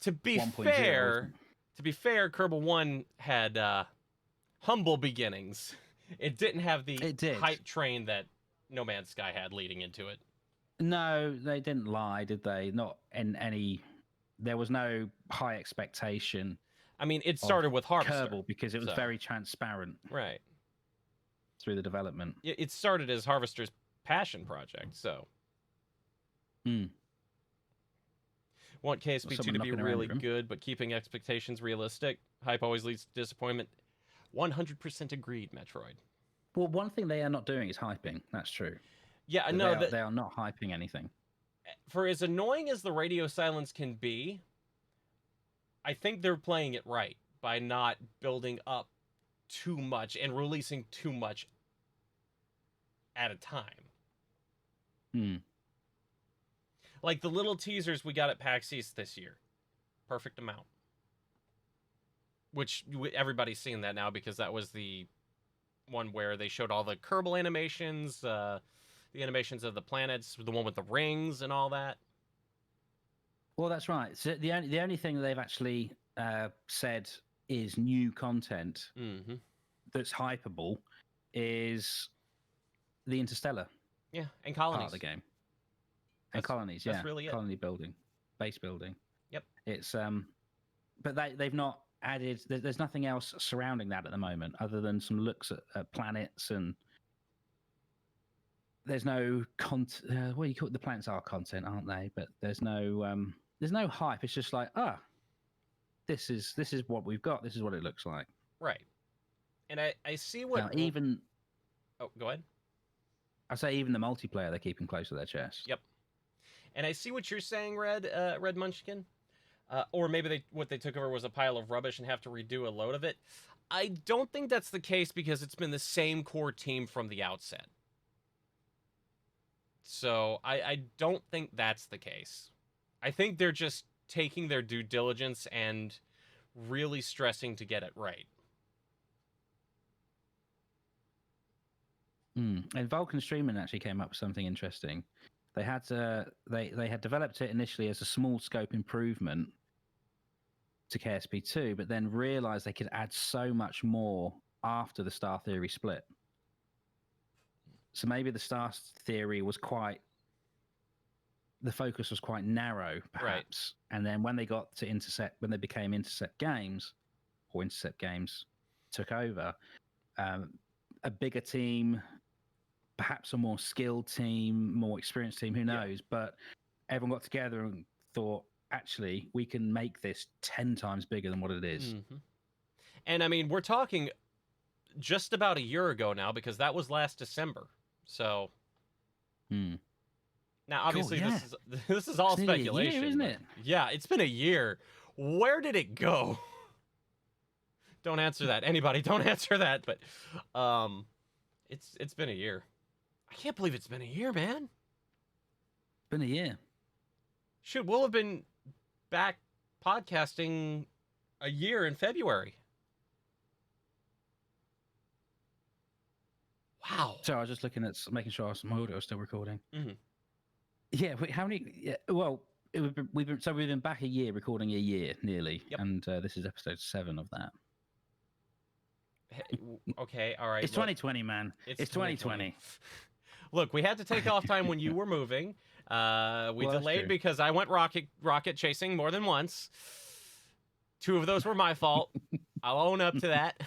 to be fair, Kerbal 1 had humble beginnings. It didn't have the hype train that No Man's Sky had leading into it.
No, they didn't lie, did they? Not in any. There was no high expectation.
I mean, it started with Harvester.
Kerbal, because it was very transparent.
Right.
Through the development.
It started as Harvester's passion project, so. Want KSP2 to be really good, but keeping expectations realistic. Hype always leads to disappointment. 100% agreed, Metroid.
Well, one thing they are not doing is hyping. That's true.
Yeah,
but
no,
they are not hyping anything.
For as annoying as the radio silence can be, I think they're playing it right by not building up too much and releasing too much at a time. Like the little teasers we got at PAX East this year. Perfect amount. Which everybody's seen that now because that was the one where they showed all the Kerbal animations, the animations of the planets, the one with the rings and all that.
Well, that's right. So the only thing they've actually said is new content that's hypeable is the Interstellar.
Yeah, and colonies.
Part of the game. And colonies,
that's really it.
Colony building, base building.
Yep.
It's but they've not added. There's nothing else surrounding that at the moment, other than some looks at planets, and there's no what do you call it? The planets are content, aren't they? But there's no hype. It's just like, this is what we've got. This is what it looks like.
Right. And I see what
now, even.
Oh, go ahead.
I say even the multiplayer they're keeping close to their chest.
Yep. And I see what you're saying, Red Munchkin. Or maybe what they took over was a pile of rubbish and have to redo a load of it. I don't think that's the case because it's been the same core team from the outset. So I don't think that's the case. I think they're just taking their due diligence and really stressing to get it right.
And Vulcan Streaming actually came up with something interesting. They had they had developed it initially as a small scope improvement to KSP2, but then realized they could add so much more after the Star Theory split. So maybe the Star Theory was the focus was quite narrow, perhaps. Right. And then when they got to Intercept, when they became Intercept Games, or Intercept Games took over, a bigger team, perhaps a more skilled team, more experienced team, who knows? But everyone got together and thought, actually, we can make this 10 times bigger than what it is.
Mm-hmm. And I mean, we're talking just about a year ago now, because that was last December. So now, obviously, cool, this is all
it's
speculation,
a year, isn't it?
Yeah, it's been a year. Where did it go? Don't answer that. Anybody, don't answer that. But it's been a year. I can't believe it's been a year, man.
Been a year.
Shoot, we'll have been back podcasting a year in February. Wow.
So I was just looking at making sure my audio is still recording.
Mm-hmm.
Yeah. Wait, how many? Yeah, well, we've been back a year, recording a year nearly, and this is episode 7 of that.
Okay. All right.
It's 2020, man. It's 2020.
Look, we had to take off time when you were moving. We delayed because I went rocket chasing more than once. 2 of those were my fault. I'll own up to that.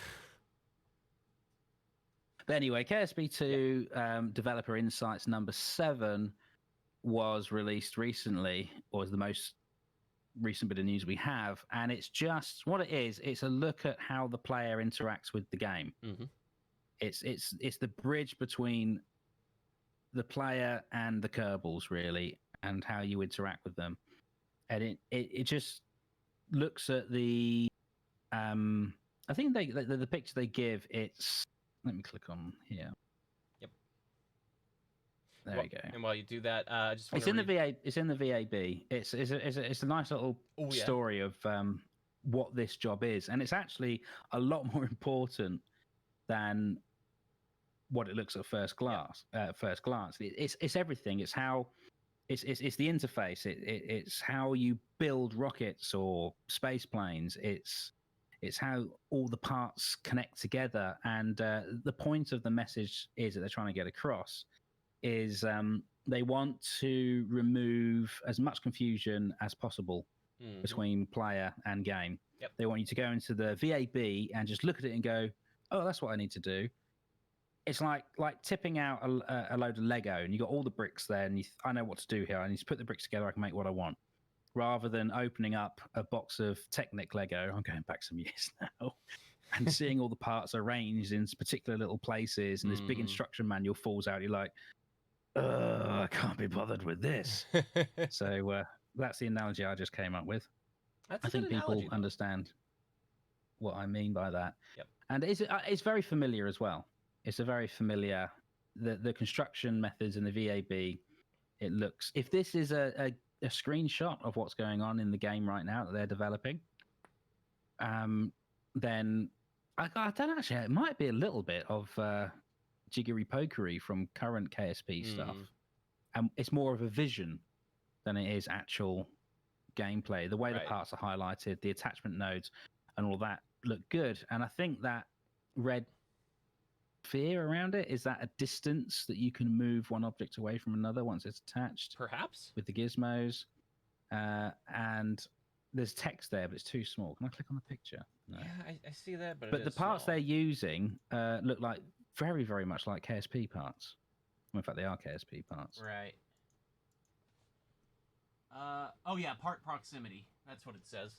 But anyway, KSP2 Developer Insights number 7 was released recently, or is the most recent bit of news we have, and it's just what it is. It's a look at how the player interacts with the game.
Mm-hmm.
It's the bridge between the player and the Kerbals, really, and how you interact with them. And it just looks at the I think the picture they give. It's, let me click on here.
Yep.
There you go.
And while you do that, I just want
It's in the VA. It's in the VAB. It's a nice little story of what this job is, and it's actually a lot more important than what it looks at first glance. First glance, it's everything. It's how it's the interface. It's how you build rockets or space planes. It's how all the parts connect together, and the point of the message is that they're trying to get across is they want to remove as much confusion as possible between player and game.
Yep.
They want you to go into the VAB and just look at it and go, oh, that's what I need to do. It's like tipping out a load of Lego, and you got all the bricks there, and I know what to do here. I need to put the bricks together. I can make what I want. Rather than opening up a box of Technic Lego, I'm going back some years now, and seeing all the parts arranged in particular little places, and this big instruction manual falls out. You're like, I can't be bothered with this. So that's the analogy I just came up with. I think people understand what I mean by that.
Yep.
And it's very familiar as well. It's a very familiar, the construction methods in the VAB. It looks, if this is a screenshot of what's going on in the game right now that they're developing, then I don't actually, it might be a little bit of jiggery pokery from current KSP stuff. And it's more of a vision than it is actual gameplay. The way the parts are highlighted, the attachment nodes and all that look good. And I think that red fear around it is that a distance that you can move one object away from another once it's attached,
perhaps,
with the gizmos. And there's text there, but it's too small. Can I click on the picture? No.
Yeah, I see that,
but the parts they're using look like very, very much like KSP parts. Well, in fact, they are KSP parts.
Right. Oh yeah, part proximity. That's what it says.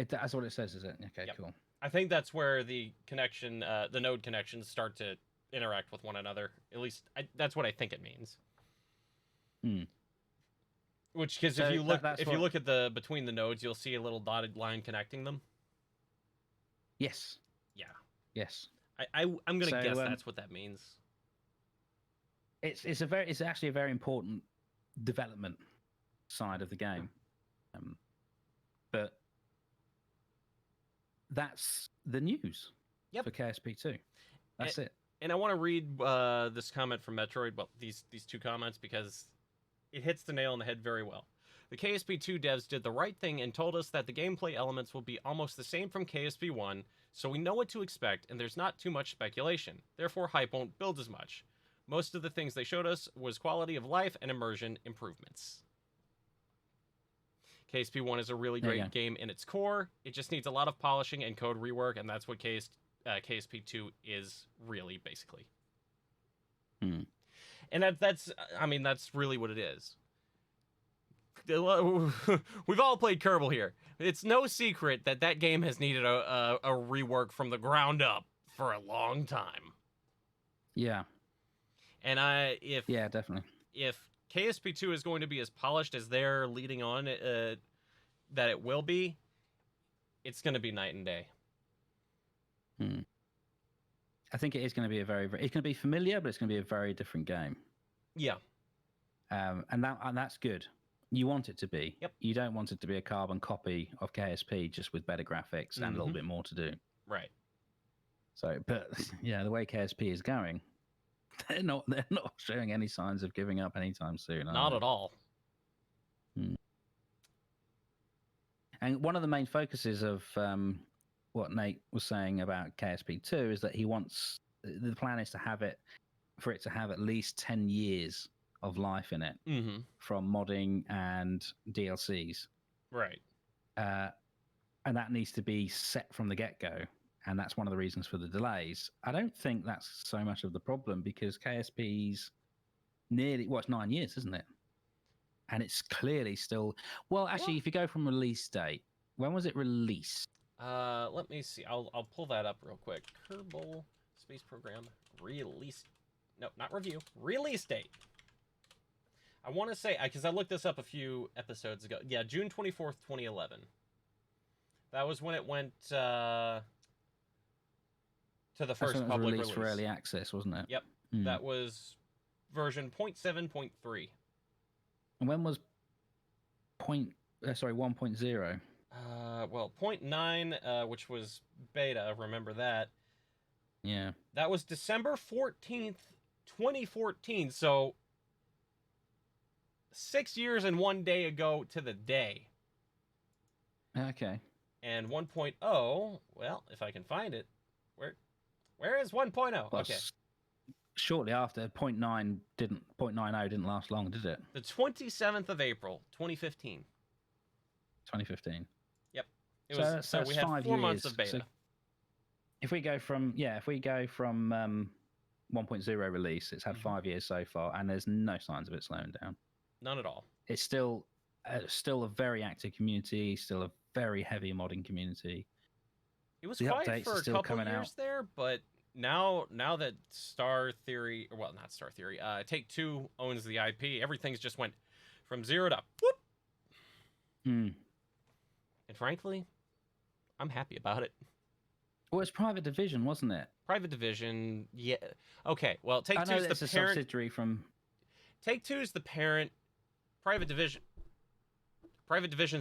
That's what it says, is it? Okay,
yep.
Cool.
I think that's where the connection, the node connections, start to interact with one another. At least that's what I think it means. Which, because if you look at the between the nodes, you'll see a little dotted line connecting them.
Yes.
Yeah.
Yes.
I'm gonna guess that's what that means.
It's actually a very important development side of the game, but that's the news for KSP2. That's it.
And I want to read this comment from Metroid. Well, these 2 comments, because it hits the nail on the head very well. The KSP2 devs did the right thing and told us that the gameplay elements will be almost the same from KSP1, so we know what to expect and there's not too much speculation. Therefore, hype won't build as much. Most of the things they showed us was quality of life and immersion improvements. KSP1 is a really great game in its core. It just needs a lot of polishing and code rework, and that's what KSP2 is really, basically. And that's really what it is. We've all played Kerbal here. It's no secret that game has needed a rework from the ground up for a long time.
Yeah.
And
definitely.
If KSP2 is going to be as polished as they're leading on that it will be, it's going to be night and day.
I think it is going to be it's going to be familiar, but it's going to be a very different game.
Yeah.
And that's good. You want it to be.
Yep.
You don't want it to be a carbon copy of KSP just with better graphics and a little bit more to do.
Right.
So, but yeah, the way KSP is going, they're not showing any signs of giving up anytime soon.
Not at all.
And one of the main focuses of what Nate was saying about KSP2 is that the plan is for it to have at least 10 years of life in it from modding and DLCs.
Right.
And that needs to be set from the get-go. And that's one of the reasons for the delays. I don't think that's so much of the problem because KSP's it's 9 years, isn't it? And it's clearly still... Well, actually, if you go from release date, when was it released?
Let me see. I'll pull that up real quick. Kerbal Space Program release... No, not review. Release date. I want to say... Because I looked this up a few episodes ago. Yeah, June 24th, 2011. That was when it went... to the first public release
for early access, wasn't it?
Yep. That was version 0.7.3.
And when was 1.0?
Well, 0.9, which was beta, remember that.
Yeah.
That was December 14th, 2014, so 6 years and 1 day ago to the day.
Okay.
And 1.0, well, if I can find it, where is 1.0?
Well,
okay.
Shortly after, 0.90 didn't last long, did it?
The 27th of April, 2015.
2015.
Yep. So we had 4 months of beta. So
if we go from 1.0 release, it's had 5 years so far, and there's no signs of it slowing down.
None at all.
It's still a very active community, still a very heavy modding community.
It was quiet for a couple years there, but now that Take-Two owns the IP, everything's just went from 0 to whoop. And frankly, I'm happy about it.
Well, it's Private Division, wasn't it?
Private Division, yeah. Okay, well, Take-Two's the parent.
A subsidiary from...
Take-Two's the parent. Private Division's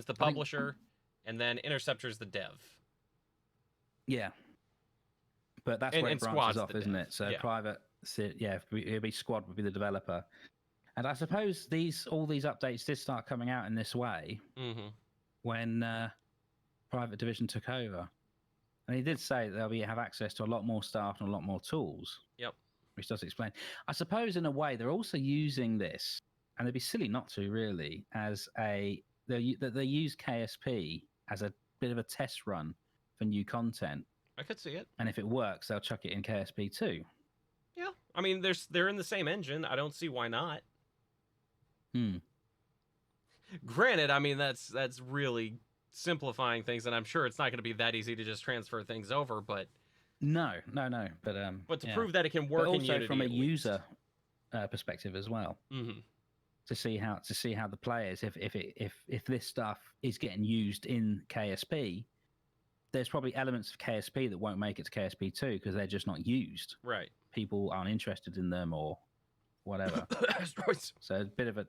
the publisher, and then Interceptor's the dev.
Yeah. But that's where it branches off, isn't it? So Private, it'd be Squad would be the developer. And I suppose all these updates did start coming out in this way when Private Division took over. And he did say that they'll have access to a lot more staff and a lot more tools.
Yep.
Which does explain. I suppose in a way they're also using this, and it'd be silly not to really, as they use KSP as a bit of a test run for new content.
I could see it.
And if it works, they'll chuck it in KSP too.
Yeah. I mean, they're in the same engine. I don't see why not. Granted, I mean, that's really simplifying things, and I'm sure it's not going to be that easy to just transfer things over, but...
No. But
to prove that it can work
but
in
also
Unity,
from a user perspective as well.
To
see how the players, if this stuff is getting used in KSP, there's probably elements of KSP that won't make it to KSP2 because they're just not used.
Right.
People aren't interested in them or whatever.
Asteroids.
So a bit of a...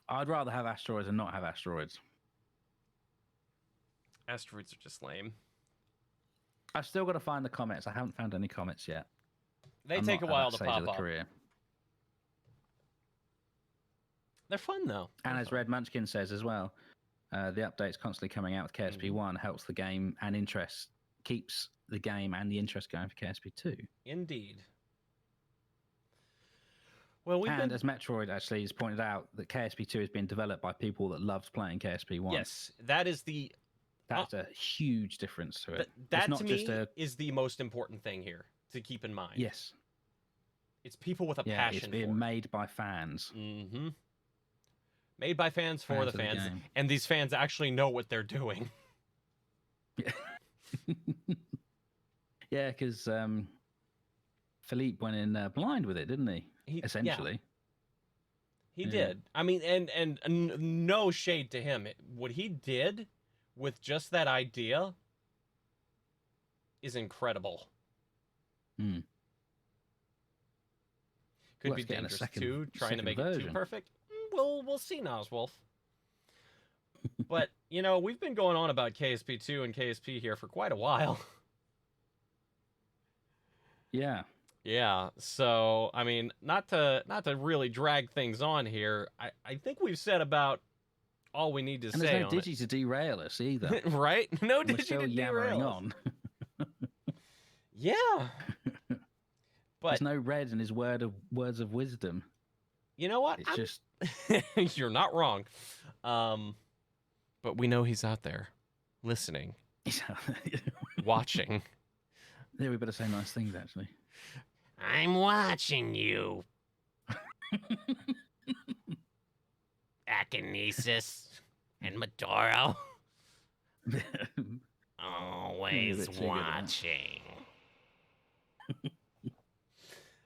I'd rather have asteroids than not have asteroids.
Asteroids are just lame.
I've still got to find the comments. I haven't found any comments yet.
They take a while to pop up. They're fun though.
And
They're
as
fun.
Red Munchkin says as well, the updates constantly coming out with KSP1 helps the game and keeps the game and the interest going for KSP2.
Indeed. Well,
as Metroid actually has pointed out, that KSP2 has been developed by people that loved playing KSP1.
Yes, that's
a huge difference to it.
That
not
to
just
me is the most important thing here to keep in mind.
Yes.
It's people with a passion.
It's being made by fans.
Mm-hmm. Made by fans for the fans, and these fans actually know what they're doing.
Yeah, because Philippe went in blind with it, didn't he? Essentially.
Yeah. He did. I mean, and no shade to him. What he did with just that idea is incredible. Could be dangerous too, trying to make it too perfect. We'll see, Noswolf. But, we've been going on about KSP2 and KSP here for quite a while.
Yeah.
Yeah, so, I mean, not to really drag things on here, I think we've said about all we need to say on it.
There's no Digi to derail us either.
Right? No Digi
We're still
to
yammering
derail
on.
Yeah. But
there's no Red in his words of wisdom.
You know what?
It's just...
You're not wrong. But we know he's out there, listening, watching.
Yeah, we better say nice things, actually.
I'm watching you. Akinesis and Matoro. Always watching.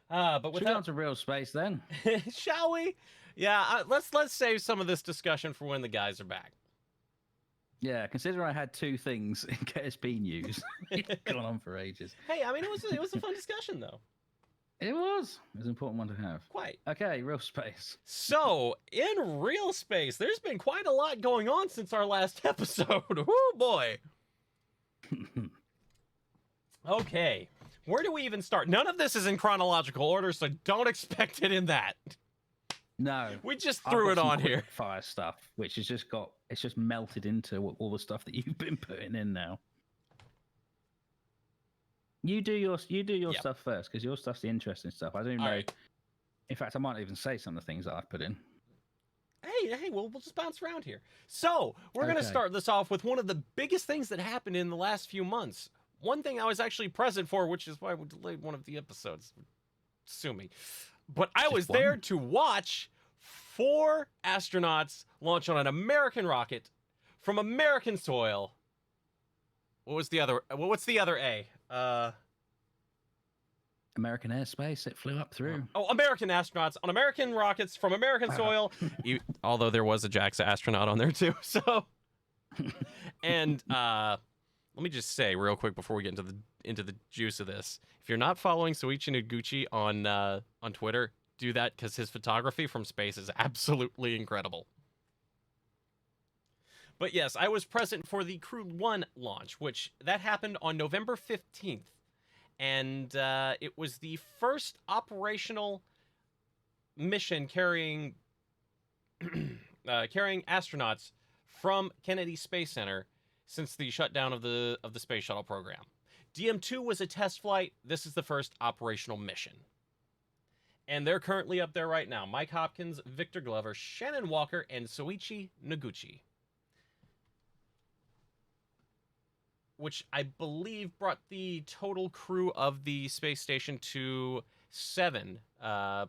But
should we go on to real space then?
Shall we? Yeah, let's save some of this discussion for when the guys are back.
Yeah, consider I had two things in KSP news. It's gone on for ages.
Hey, I mean, it was a fun discussion, though.
It was. It was an important one to have.
Quite.
Okay, real space.
So, in real space, there's been quite a lot going on since our last episode. Woo, boy. Okay. Where do we even start? None of this is in chronological order, so don't expect it in that.
No.
We just threw it on here.
Fire stuff, which has just melted into all the stuff that you've been putting in now. You do your stuff first, because your stuff's the interesting stuff. I don't know. Right. In fact, I might even say some of the things that I've put in.
Hey, we'll just bounce around here. So, we're going to start this off with one of the biggest things that happened in the last few months. One thing I was actually present for, which is why we delayed one of the episodes. Sue me. But I was there to watch 4 astronauts launch on an American rocket from American soil. What's the other A?
American airspace. It flew up through.
Oh, American astronauts on American rockets from American soil. Although there was a JAXA astronaut on there too. So, and let me just say real quick before we get into the juice of this. If you're not following Soichi Noguchi on Twitter, do that, because his photography from space is absolutely incredible. But yes, I was present for the Crew 1 launch, which that happened on November 15th. And it was the first operational mission carrying astronauts from Kennedy Space Center since the shutdown of the space shuttle program. DM2 was a test flight. This is the first operational mission. And they're currently up there right now. Mike Hopkins, Victor Glover, Shannon Walker, and Soichi Noguchi. Which I believe brought the total crew of the space station to 7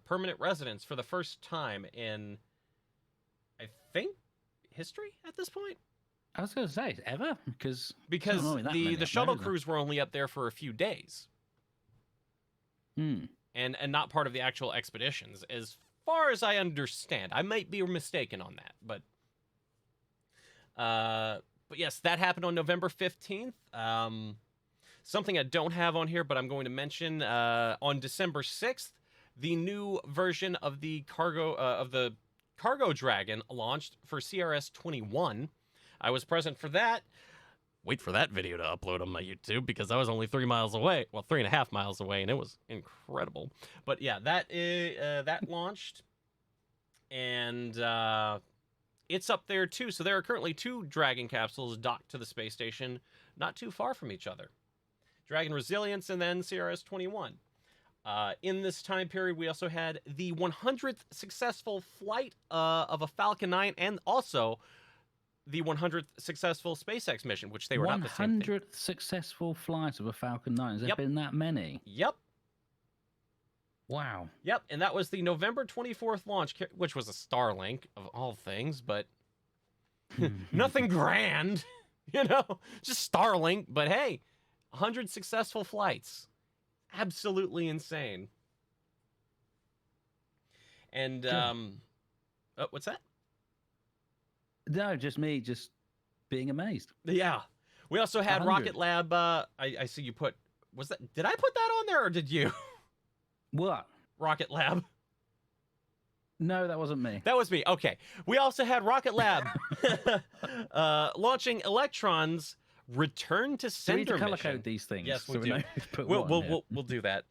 permanent residents for the first time in, I think, history at this point.
I was going to say, ever? Because
the shuttle crews were only up there for a few days. And not part of the actual expeditions, as far as I understand. I might be mistaken on that, but yes, that happened on November 15th. Something I don't have on here, but I'm going to mention, on December 6th, the new version of the Cargo Dragon launched for CRS-21. I was present for that. Wait for that video to upload on my YouTube, because I was only 3 miles away. Well, 3.5 miles away, and it was incredible. But yeah, that launched. and it's up there too. So there are currently 2 Dragon capsules docked to the space station, not too far from each other. Dragon Resilience and then CRS-21. In this time period, we also had the 100th successful flight of a Falcon 9 and also the 100th successful SpaceX mission, which they were not the same thing.
100th successful flight of a Falcon 9. Has there
Yep.
been that many?
Yep.
Wow.
Yep, and that was the November 24th launch, which was a Starlink of all things, but nothing grand, just Starlink. But hey, 100 successful flights. Absolutely insane. And, oh, what's that?
No, just me, just being amazed.
Yeah. We also had
100.
Rocket Lab. I see you put, did I put that on there or did you?
What?
Rocket Lab.
No, that wasn't me.
That was me. Okay. We also had Rocket Lab launching Electron's return to
Do we
sender
need to color
mission.
code these things?
Yes, we
so
do.
know who's put
We'll
what on here?
we'll do that.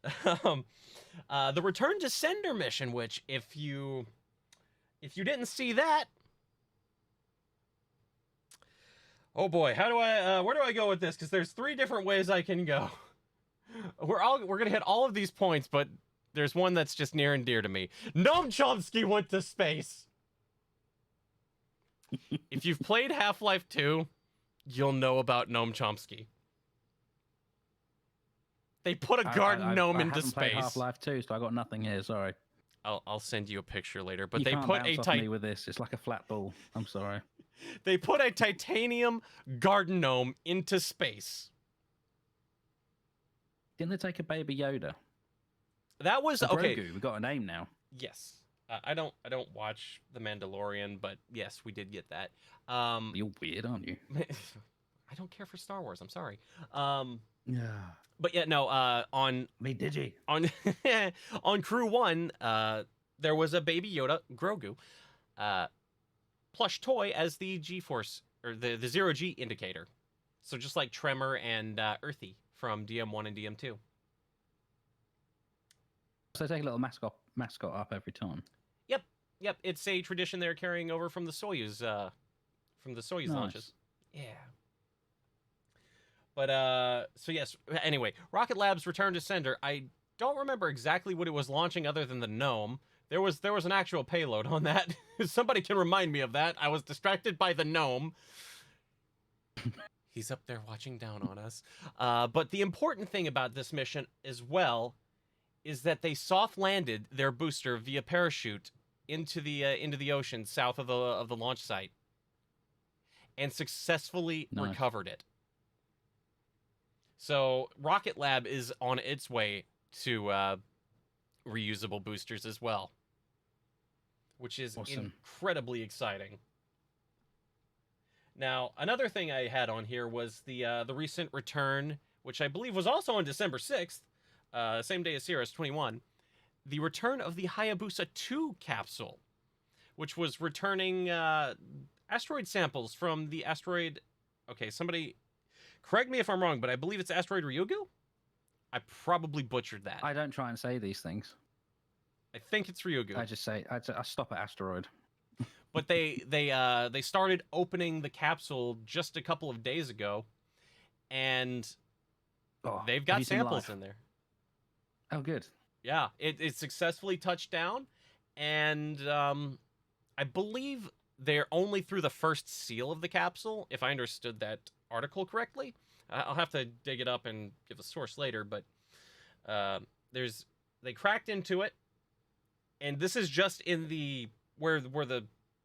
The return to sender mission, which if you didn't see that, oh boy, how do I where do I go with this? Because there's 3 different ways I can go. We're gonna hit all of these points, but there's one that's just near and dear to me. Noam Chomsky went to space. If you've played Half-Life 2, you'll know about Noam Chomsky. They put a garden gnome into
I haven't played
space.
Half-Life 2, so I got nothing here. Sorry.
I'll send you a picture later. But
You
they
can't
put
bounce off me with this. It's like a flat ball. I'm sorry.
they put a titanium garden gnome into space.
Didn't they take a baby Yoda?
That was
A
okay.
Grogu. We got a name now.
Yes. I don't watch The Mandalorian, but yes, we did get that.
You're weird, aren't you?
I don't care for Star Wars. I'm sorry.
Yeah.
But yeah, no. On
Me, Digi.
on Crew 1, there was a baby Yoda, Grogu, plush toy as the G-force or the 0G indicator. So just like Tremor and Earthy from DM1 and DM2.
So they take a little mascot up every time.
Yep, it's a tradition they're carrying over from the Soyuz
Nice.
launches. Yeah. But so yes, anyway, Rocket Lab's return to sender. I don't remember exactly what it was launching other than the gnome. There was an actual payload on that. Somebody can remind me of that. I was distracted by the gnome. He's up there watching down on us. But the important thing about this mission as well is that they soft landed their booster via parachute into the ocean south of the launch site and successfully
Nice.
recovered it. So Rocket Lab is on its way to reusable boosters as well, which is
Awesome.
incredibly exciting. Now, another thing I had on here was the recent return, which I believe was also on December 6th, same day as CRS-21, the return of the Hayabusa 2 capsule, which was returning asteroid samples from the asteroid... Okay, somebody correct me if I'm wrong, but I believe it's asteroid Ryugu? I probably butchered that.
I don't try and say these things.
I think it's Ryugu.
I just say I stop at asteroid.
But they started opening the capsule just a couple of days ago, and
Oh,
they've
have
got
you seen
samples
live?
in there.
Oh, good.
Yeah, it successfully touched down, and I believe they're only through the first seal of the capsule, if I understood that article correctly. I'll have to dig it up and give a source later, but they cracked into it, and this is just in the where the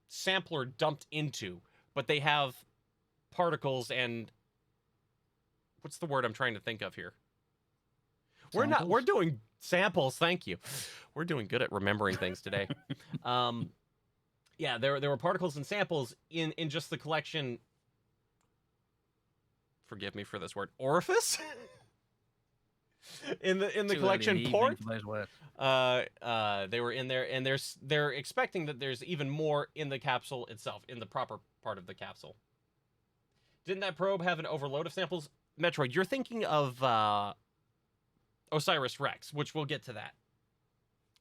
sampler dumped into, but they have particles and what's the word I'm trying to think of here? We're
Samples?
doing samples, thank you. We're doing good at remembering things today. Yeah, there were particles and samples in just the collection. Forgive me for this word. Orifice? in the
Too early in
collection
the evening
port.
for those words.
They were in there, and they're expecting that there's even more in the capsule itself, in the proper part of the capsule. Didn't that probe have an overload of samples? Metroid, you're thinking of Osiris Rex, which we'll get to that.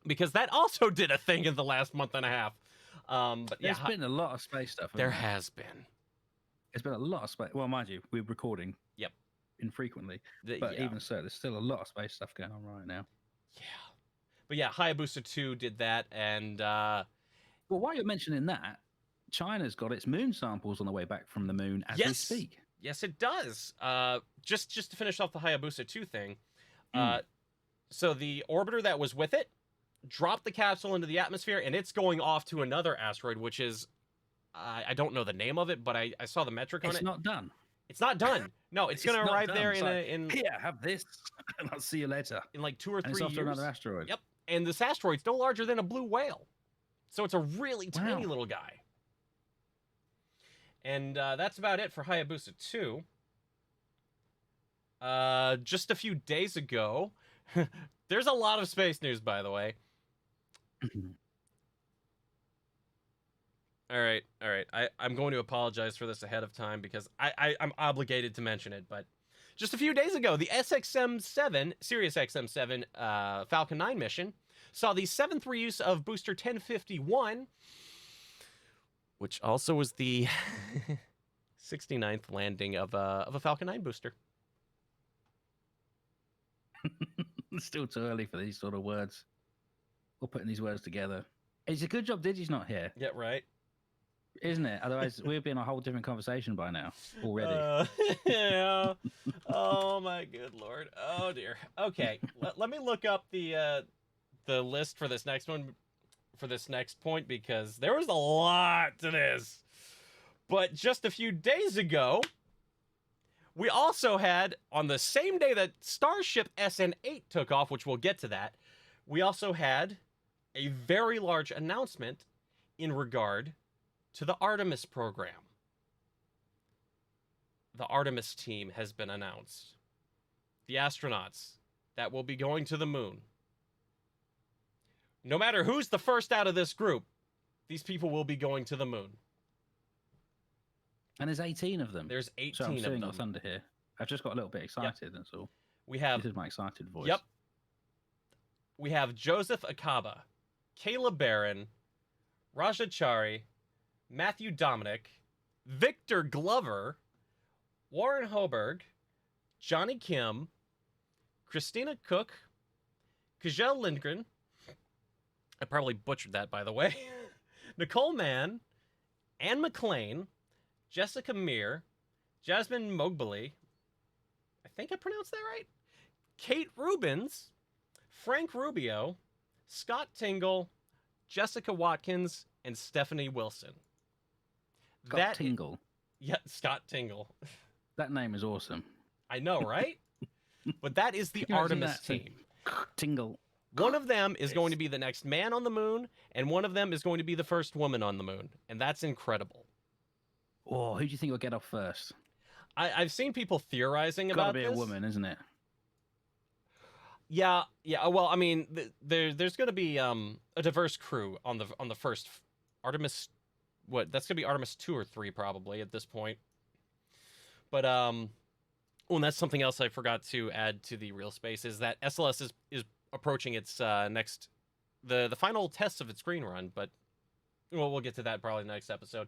Because that also did a thing in the last month and a half. But yeah,
There's been a lot of space stuff.
there has been.
There's been a lot of space. Well, mind you, we're recording.
Yep.
Infrequently, but
Yeah.
even so, there's still a lot of space stuff going on right now.
Yeah. But yeah, Hayabusa 2 did that, and
well, while you're mentioning that, China's got its moon samples on the way back from the moon as we speak.
Yes, it does. Just to finish off the Hayabusa 2 thing, so the orbiter that was with it dropped the capsule into the atmosphere, and it's going off to another asteroid, which is, I don't know the name of it, but I saw the metric on it.
It's not done.
It's not done. No, it's going to arrive there in
here, have this, and I'll see you later.
In like 2 or 3 years.
It's off to another asteroid.
Yep. And this asteroid's no larger than a blue whale. So it's a really tiny little guy. And that's about it for Hayabusa 2. Just a few days ago, there's a lot of space news, by the way. All right. I'm going to apologize for this ahead of time because I'm obligated to mention it, but just a few days ago, the SXM-7, Sirius XM-7 Falcon 9 mission saw the 7th reuse of booster 1051, which also was the 69th landing of a Falcon 9 booster.
It's still too early for these sort of words. We're putting these words together. It's a good job Digi's not here.
Yeah, right.
Isn't it? Otherwise, we'd be in a whole different conversation by now already.
Yeah. Oh my good lord. Oh dear. Okay, let me look up the list for this next one, for this next point, because there was a lot to this. But just a few days ago, we also had, on the same day that Starship SN8 took off, which we'll get to that, we also had a very large announcement in regard to the Artemis program. The Artemis team has been announced. The astronauts that will be going to the moon. No matter who's the first out of this group, these people will be going to the moon.
And there's 18 of them.
There's 18
so I'm
of them.
your thunder here. I've just got a little bit excited, that's all.
We have...
This is my excited voice.
Yep. We have Joseph Akaba, Kayla Barron, Raja Chari, Matthew Dominic, Victor Glover, Warren Hoberg, Johnny Kim, Christina Cook, Kajel Lindgren, I probably butchered that, by the way, Nicole Mann, Anne McLean, Jessica Meir, Jasmine Mogbali, I think I pronounced that right, Kate Rubens, Frank Rubio, Scott Tingle, Jessica Watkins, and Stephanie Wilson.
Scott Tingle.
Yeah, Scott Tingle.
That name is awesome.
I know, right? But that is the Artemis team.
Tingle.
One of them is going to be the next man on the moon, and one of them is going to be the first woman on the moon. And that's incredible.
Oh, who do you think will get off first?
I've seen people theorizing about this.
Gotta be a woman, isn't it?
Yeah. Well, I mean, there's going to be a diverse crew on the first Artemis. What? That's going to be Artemis 2 or 3 probably at this point. But and that's something else I forgot to add to the real space is that SLS is approaching its next the final tests of its screen run. But we'll get to that probably in the next episode.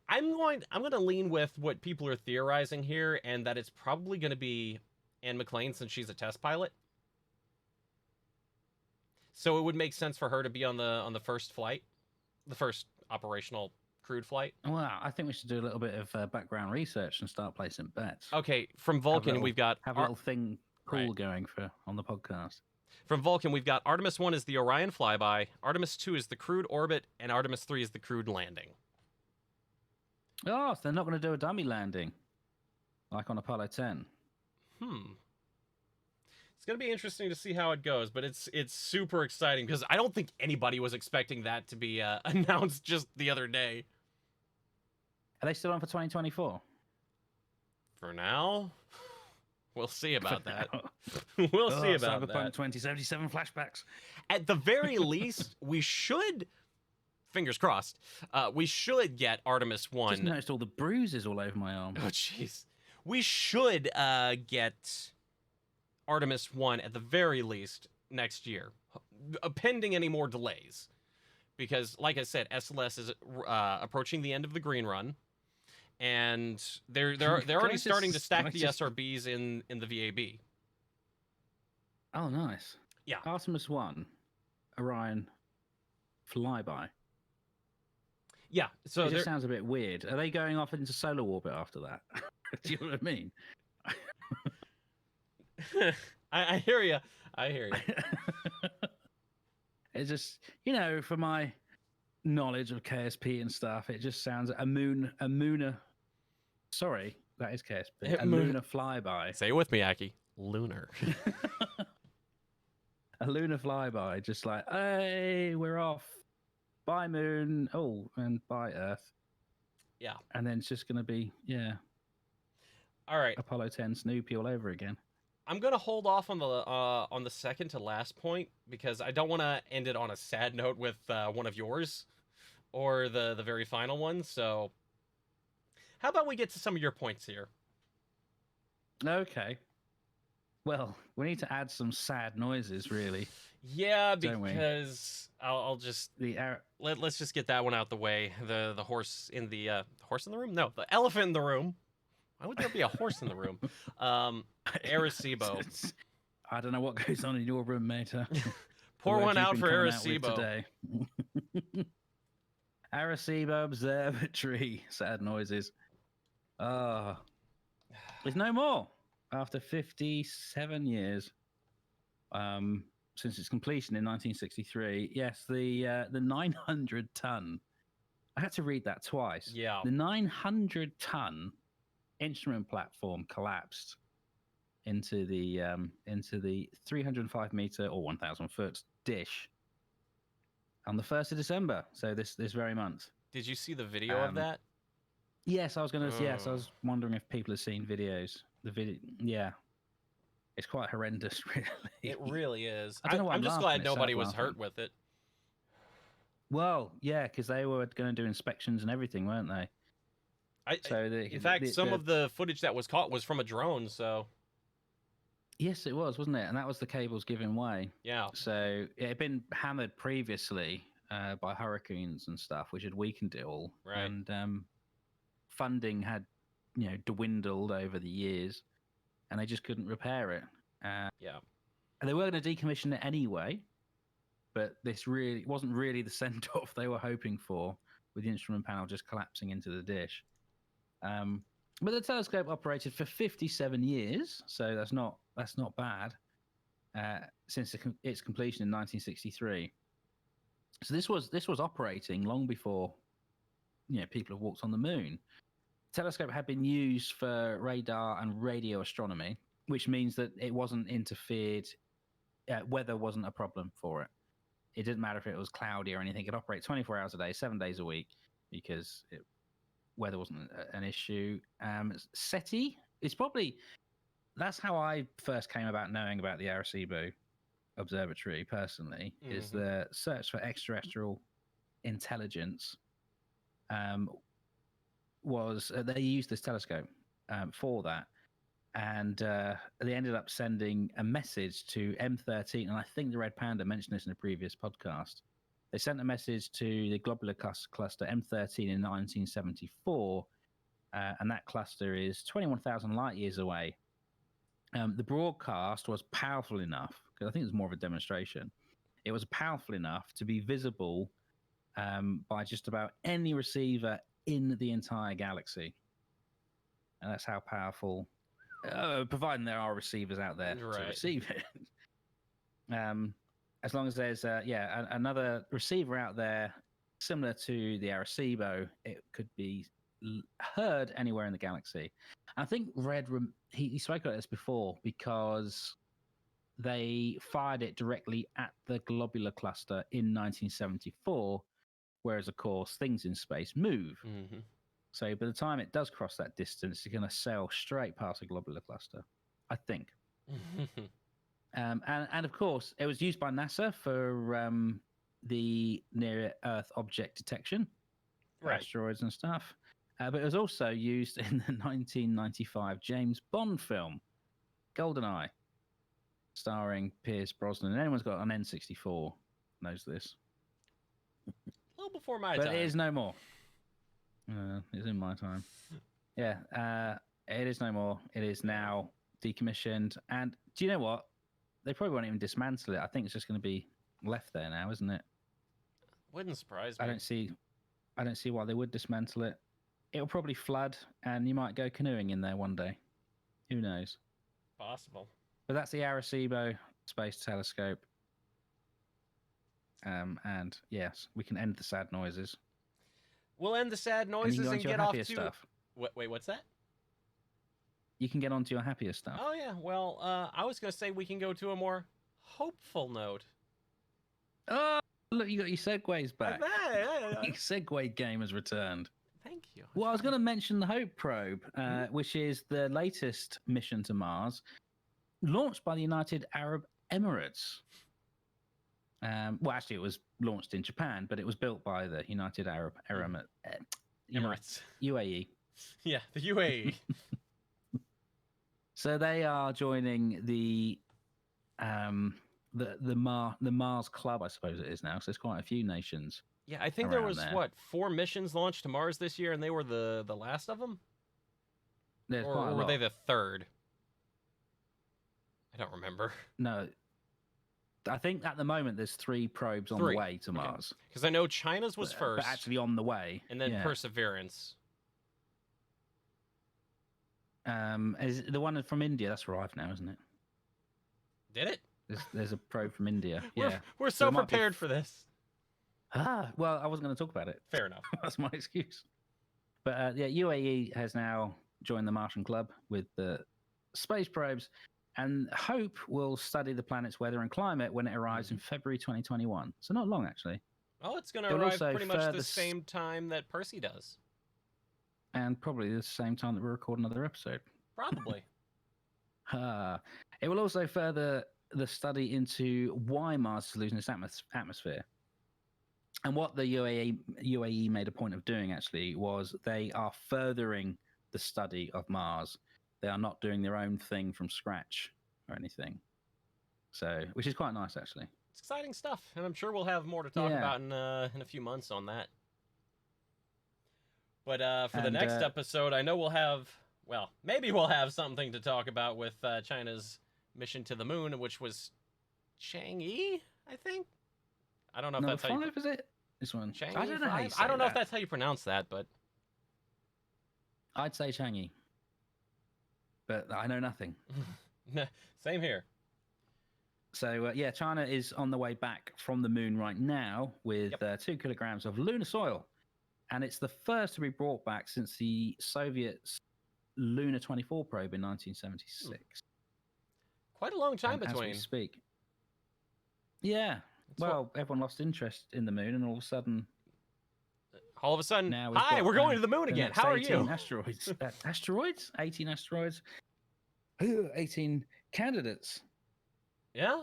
I'm going to lean with what people are theorizing here, and that it's probably going to be Anne McLean since she's a test pilot. So it would make sense for her to be on the first flight, the first operational crewed flight.
Well, I think we should do a little bit of background research and start placing bets.
Okay, from Vulcan we've got
a little thing cool going for on the podcast.
From Vulcan we've got Artemis 1 is the Orion flyby, Artemis 2 is the crewed orbit, and Artemis 3 is the crewed landing.
Oh, so they're not going to do a dummy landing like on Apollo 10.
It's going to be interesting to see how it goes, but it's super exciting because I don't think anybody was expecting that to be announced just the other day.
Are they still on for 2024?
For now, we'll see about that. We'll see about
Cyberpunk
that.
2077 flashbacks.
At the very least, we should, fingers crossed, we should get Artemis 1.
Just noticed all the bruises all over my arm.
Oh, jeez. We should get Artemis 1 at the very least next year, pending any more delays. because, like I said, SLS is approaching the end of the green run, and they're already starting to stack the SRBs in the VAB.
Oh, nice.
Yeah.
Artemis 1, Orion, flyby.
Yeah, so
it just sounds a bit weird. Are they going off into solar orbit after that? Do you know what I mean?
I hear you. I hear you.
It's just, for my knowledge of KSP and stuff, it just sounds sorry, that is KSP. A lunar flyby.
Say it with me, Aki. Lunar.
A lunar flyby, just like, hey, we're off. Bye, moon. Oh, and bye, Earth.
Yeah.
And then it's just going to be,
all right.
Apollo 10 Snoopy all over again.
I'm going to hold off on the second to last point because I don't want to end it on a sad note with one of yours or the very final one. So how about we get to some of your points here?
Okay. Well, we need to add some sad noises, really.
Yeah, because I'll just let's just get that one out the way. The horse in the room? No, the elephant in the room. Why would there be a horse in the room? Arecibo.
I don't know what goes on in your room, mate.
Pour one out for Arecibo
today. Arecibo Observatory. Sad noises. There's no more after 57 years. Since its completion in 1963. Yes, the 900-ton. I had to read that twice.
Yeah.
The 900-ton instrument platform collapsed into the 305-meter or 1,000-foot dish on the 1st of December. So this very month.
Did you see the video of that?
Yes, I was going to. Yes, I was wondering if people have seen videos. The video, yeah. It's quite horrendous, really.
It really is.
I'm
just glad nobody was hurt with it.
Well, yeah, because they were going to do inspections and everything, weren't they?
In fact, some of the footage that was caught was from a drone, so...
Yes, it was, wasn't it? And that was the cables giving way.
Yeah.
So it had been hammered previously by hurricanes and stuff, which had weakened it all.
Right.
And funding had, dwindled over the years. And they just couldn't repair it.
Yeah.
And they were going to decommission it anyway, but this really wasn't really the send-off they were hoping for, with the instrument panel just collapsing into the dish. But the telescope operated for 57 years, so that's not bad, since its completion in 1963. So this was operating long before people have walked on the moon. Telescope had been used for radar and radio astronomy, which means that it wasn't interfered. Weather wasn't a problem for it. It didn't matter if it was cloudy or anything. It could operate 24 hours a day, 7 days a week, because weather wasn't an issue. SETI is probably... That's how I first came about knowing about the Arecibo Observatory, personally, is the search for extraterrestrial intelligence. They used this telescope for that, and they ended up sending a message to M13, and I think TheReadPanda mentioned this in a previous podcast. They sent a message to the globular cluster M13 in 1974, and that cluster is 21,000 light years away. The broadcast was powerful enough, because I think it was more of a demonstration. It was powerful enough to be visible by just about any receiver in the entire galaxy. And that's how powerful, providing there are receivers out there to receive it. As long as there's another receiver out there similar to the Arecibo, it could be heard anywhere in the galaxy. I think he spoke about this before, because they fired it directly at the globular cluster in 1974, whereas, of course, things in space move.
Mm-hmm.
So by the time it does cross that distance, it's going to sail straight past the globular cluster, I think. And of course, it was used by NASA for the near-Earth object detection, asteroids and stuff. But it was also used in the 1995 James Bond film, GoldenEye, starring Pierce Brosnan. And anyone's got an N64 knows this.
before my
but
time.
it is no more. It's in my time. Yeah, it is no more. It is now decommissioned. And do you know what? They probably won't even dismantle it. I think it's just going to be left there now, isn't it?
Wouldn't surprise me.
I don't see why they would dismantle it. It'll probably flood, and you might go canoeing in there one day. Who knows?
Possible.
But that's the Arecibo Space Telescope. And yes, we can end the sad noises.
We'll end the sad noises and get off to
stuff.
Wait, what's that?
You can get onto your happier stuff.
Oh yeah. Well, I was gonna say we can go to a more hopeful note.
Oh, look, you got your segues back.
Yeah.
Your segue game has returned.
Thank you.
Well, I was going to mention the Hope probe, which is the latest mission to Mars, launched by the United Arab Emirates. Well, actually, it was launched in Japan, but it was built by the United Arab
Emirates.
UAE.
Yeah, the UAE.
So they are joining the Mars Club, I suppose it is now. So there's quite a few nations.
Yeah, I think there was what 4 missions launched to Mars this year, and they were the last of them. Or were they the third? I don't remember.
No, I think at the moment there's 3 probes on the way to Mars.
Because I know China's was first,
but actually on the way,
and then Perseverance.
Is the one from India? That's arrived now, isn't it?
Did it?
There's a probe from India. Yeah,
we're so prepared for this.
Well, I wasn't going to talk about it.
Fair enough.
That's my excuse. But yeah, UAE has now joined the Martian Club with the space probes, and Hope will study the planet's weather and climate when it arrives in February 2021. So not long, actually.
Oh, it's going to arrive pretty much the same time that Percy does.
And probably the same time that we record another episode.
Probably.
It will also further the study into why Mars is losing its atmosphere. And what the UAE made a point of doing, actually, was they are furthering the study of Mars. They are not doing their own thing from scratch or anything. So, which is quite nice, actually.
It's exciting stuff, and I'm sure we'll have more to talk about in a few months on that. But for the next episode, I know we'll have, well, maybe we'll have something to talk about with China's mission to the moon, which was Chang'e, I think. I don't know if that's how you...
is it? This one.
Chang'e
I don't know how you say
I don't know if that's how you pronounce that, but...
I'd say Chang'e. But I know nothing.
Same here.
So, yeah, China is on the way back from the moon right now with 2 kilograms of lunar soil. And it's the first to be brought back since the Soviets' Luna 24 probe in 1976.
Quite a long time between.
As we speak. Yeah. Everyone lost interest in the moon, and all of a sudden...
Now hi, we're going to the moon again. How are you?
Asteroids. Asteroids? 18 asteroids. 18 candidates.
Yeah?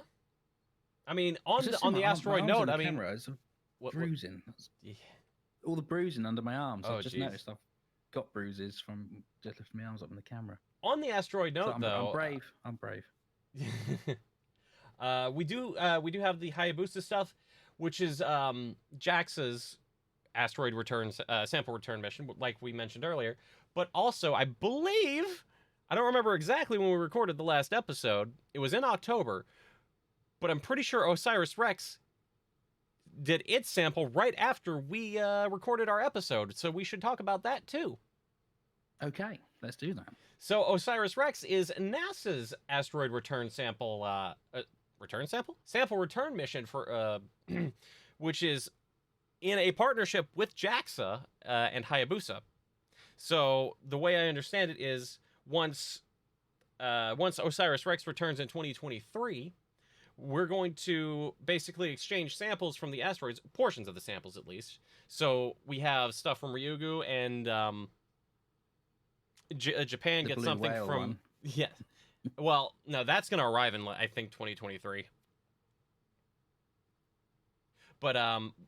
I mean, on the asteroid note, I mean...
bruising. All the bruising under my arms. I've just noticed I've got bruises from just lifting my arms up in the camera.
On the asteroid note,
I'm brave. I'm brave.
We do have the Hayabusa stuff, which is JAXA's asteroid sample return mission, like we mentioned earlier. But also, I believe, I don't remember exactly when we recorded the last episode. It was in October, but I'm pretty sure OSIRIS-REx did its sample right after we recorded our episode, so we should talk about that too.
Okay, let's do that.
So OSIRIS-REx is NASA's asteroid return sample return mission for which is in a partnership with JAXA and Hayabusa. So the way I understand it is once OSIRIS-REx returns in 2023, we're going to basically exchange samples from the asteroids, portions of the samples at least. So we have stuff from Ryugu, and Japan gets something from...
One.
Yeah. Well, no, that's going to arrive in, I think, 2023. But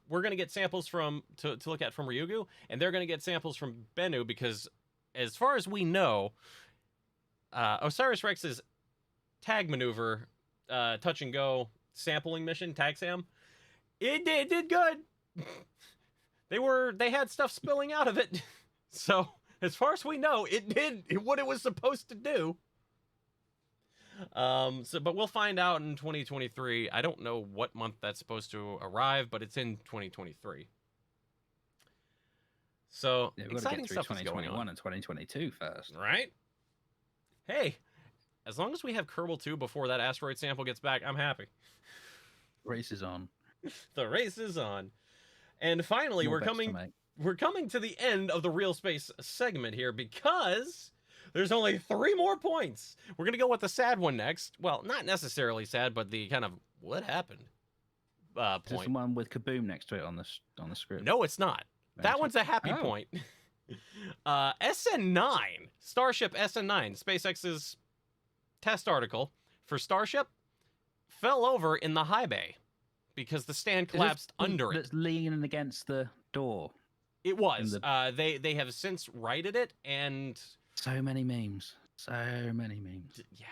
we're going to get samples to look at from Ryugu, and they're going to get samples from Bennu, because as far as we know, OSIRIS-REx's tag maneuver, touch and go sampling mission, TAGSAM, it did good. They had stuff spilling out of it. So, as far as we know, it did what it was supposed to do. But we'll find out in 2023. I don't know what month that's supposed to arrive, but it's in 2023. So,
Yeah, we've got to
exciting
get through
stuff is going
2021
on.
and 2022 first.
Right? Hey, as long as we have Kerbal 2 before that asteroid sample gets back, I'm happy.
Race is on.
The race is on. And finally,
More
we're
bets to
coming
make.
we're coming to the end of the Real Space segment here because there's only 3 more points. We're going to go with the sad one next. Well, not necessarily sad, but the kind of what happened
Is this
point.
the one with Kaboom next to it on the script?
No, it's not. That one's a happy
Oh.
point. SN9, Starship SN9, SpaceX's test article for Starship fell over in the high bay because the stand
Is this
collapsed
one
under it.
That's leaning against the door.
It was.
the-
They have since righted it, and
So many memes. So many memes.
yeah,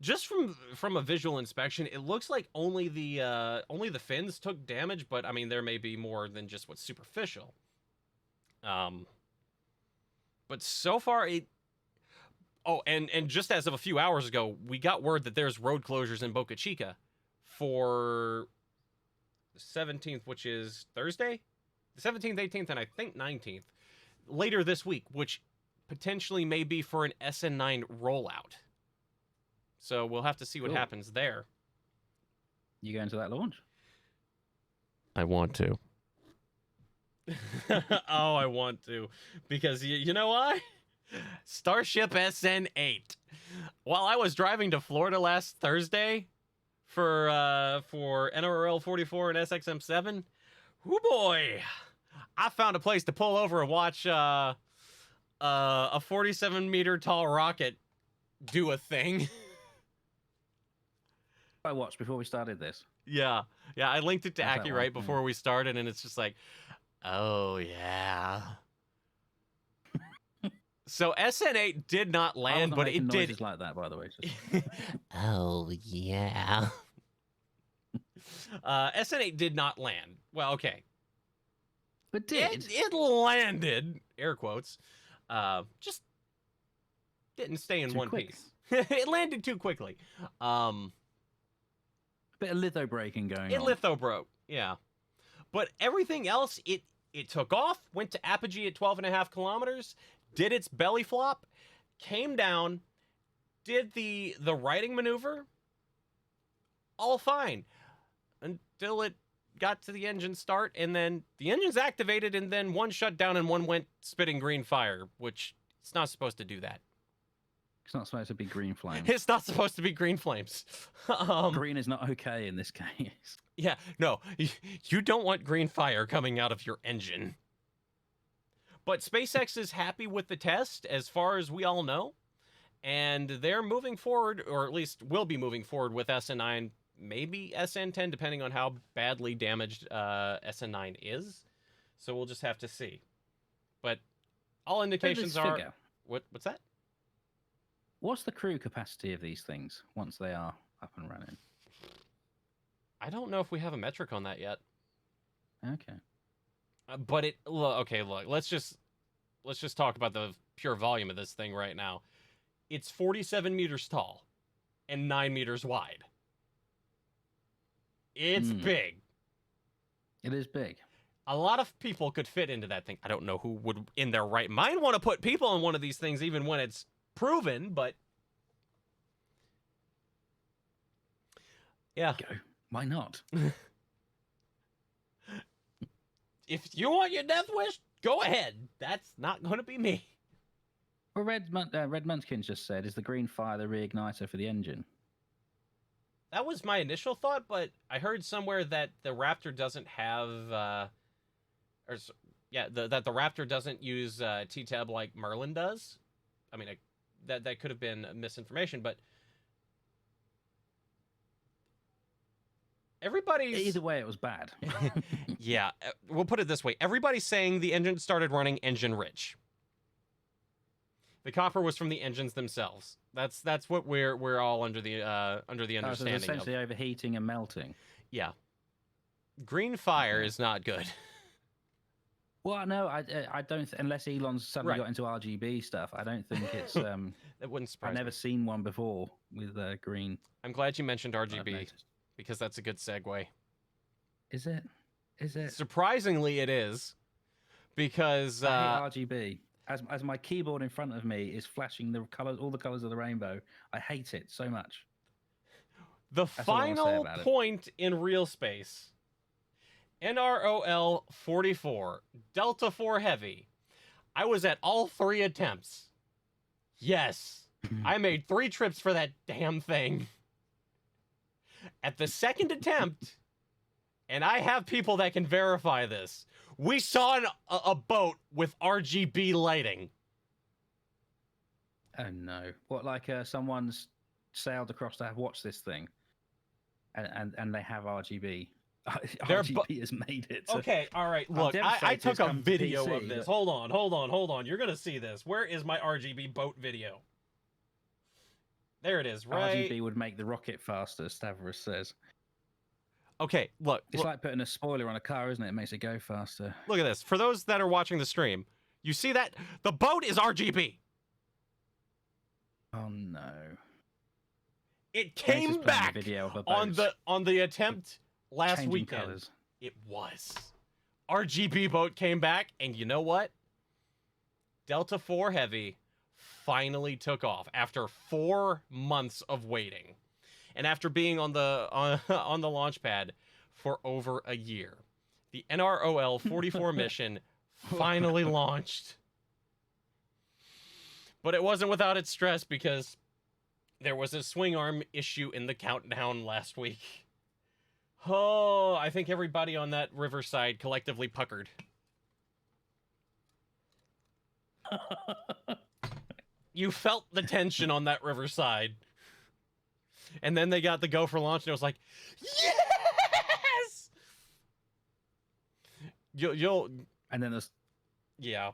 just from a visual inspection, it looks like only the fins took damage, but I mean there may be more than just what's superficial. But so far it. Oh, and just as of a few hours ago, we got word that there's road closures in Boca Chica for the 17th, which is Thursday, the 17th, 18th, and I think 19th, later this week, which potentially may be for an SN9 rollout. So we'll have to see what
Cool.
happens there.
You going to that launch?
I want to. Oh, I want to. Because you know why? Starship SN8. While I was driving to Florida last Thursday for NRL 44 and SXM7, whoo boy, I found a place to pull over and watch a 47-meter tall rocket do a thing.
I watched before we started this.
Yeah, I linked it to
How's that
Aki
one?
right before we started, and it's just like, oh yeah. So SN8 did not
I
land,
wasn't
but
making
it did.
noises like that, by the way. Just-
Oh yeah. SN8 did not land. Well, okay.
But did.
It landed, air quotes. Just didn't stay in
Too
one
quick.
piece. It landed too quickly.
Bit of litho braking going
It
on.
litho broke, yeah. But everything else, it took off, went to apogee at 12.5 kilometers, did its belly flop, came down, did the righting maneuver, all fine, until it got to the engine start, and then the engine's activated, and then one shut down and one went spitting green fire, which it's not supposed to do that.
It's not supposed to be green flames.
It's not supposed to be green flames.
Green is not okay in this case.
Yeah, no, you don't want green fire coming out of your engine. But SpaceX is happy with the test, as far as we all know, and they're moving forward, or at least will be moving forward with SN9, maybe SN10, depending on how badly damaged SN9 is. So we'll just have to see. But all indications are...
Figure.
What's that?
What's the crew capacity of these things once they are up and running?
I don't know if we have a metric on that yet.
Okay.
But look, let's just talk about the pure volume of this thing right now. It's 47 meters tall and 9 meters wide. It's big.
It is big.
A lot of people could fit into that thing. I don't know who would, in their right mind, want to put people in one of these things, even when it's proven, but yeah.
Go. Why not?
If you want your death wish, go ahead. That's not going to be me.
Well, Red Munchkin just said, is the green fire the reigniter for the engine?
That was my initial thought, but I heard somewhere that the Raptor doesn't have, that the Raptor doesn't use TTAB like Merlin does. I mean, that could have been misinformation, but everybody's...
Either way, it was bad.
Yeah, we'll put it this way. Everybody's saying the engine started running engine rich. The copper was from the engines themselves. That's what we're all under the
So
understanding
it's essentially overheating and melting.
Yeah. Green fire
Okay.
is not good.
Well, no, I don't. Unless Elon's suddenly got into RGB stuff, I don't think it's.
That wouldn't surprise
I've never
me.
seen one before with green.
I'm glad you mentioned RGB because that's a good segue.
Is it? Is it?
Surprisingly, it is because
I hate RGB. As my keyboard in front of me is flashing the colors, all the colors of the rainbow. I hate it so much.
The final point in real space. NROL 44, Delta 4 Heavy. I was at all 3 attempts. Yes, I made 3 trips for that damn thing. At the second attempt, and I have people that can verify this, we saw a boat with RGB lighting.
Oh no! What, like someone's sailed across to watch this thing, and they have RGB. RGB has made it.
Okay, all right. Look, I took a video of this. Hold on. You're gonna see this. Where is my RGB boat video? There it is. Right.
RGB would make the rocket faster, Stavros says.
Okay, look.
It's like putting a spoiler on a car, isn't it? It makes it go faster.
Look at this. For those that are watching the stream, you see that the boat is RGB.
Oh no!
It came back on the attempt last weekend.
Colors.
It was RGB boat came back, and you know what? Delta 4 Heavy finally took off after 4 months of waiting, and after being on the on the launch pad for over a year. The NROL 44 mission finally launched. But it wasn't without its stress because there was a swing arm issue in the countdown last week. Oh, I think everybody on that riverside collectively puckered. You felt the tension on that riverside. And then they got the go for launch and it was like, yes! You'll
and then there's
yeah.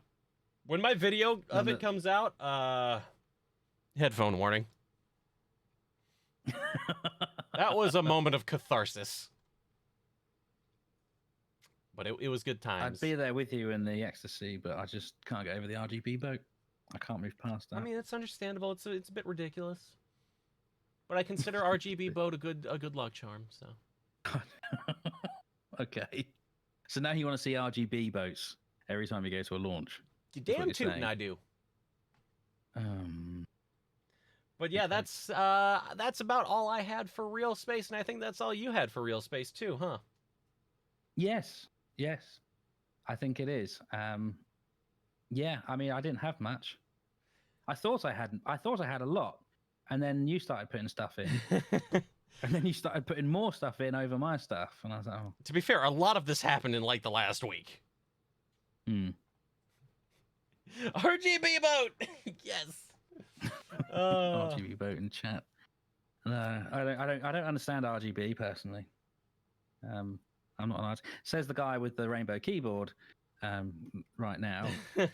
When my video of it comes out, headphone warning. That was a moment of catharsis. But it was good times.
I'd be there with you in the ecstasy, but I just can't get over the RGB boat. I can't move past that.
I mean, it's understandable. It's a bit ridiculous. But I consider RGB boat a good luck charm, so.
Okay. So now you want to see RGB boats every time you go to a launch.
You damn tootin' I do. But yeah, that's about all I had for real space, and I think that's all you had for real space too, huh?
Yes. I think it is. Yeah, I mean, I didn't have much. I thought I had a lot, and then you started putting stuff in, and then you started putting more stuff in over my stuff, and I was like, oh.
To be fair, a lot of this happened in like the last week. RGB boat, yes.
RGB boat in chat. No, I don't understand RGB personally. I'm not an artist. Says the guy with the rainbow keyboard right now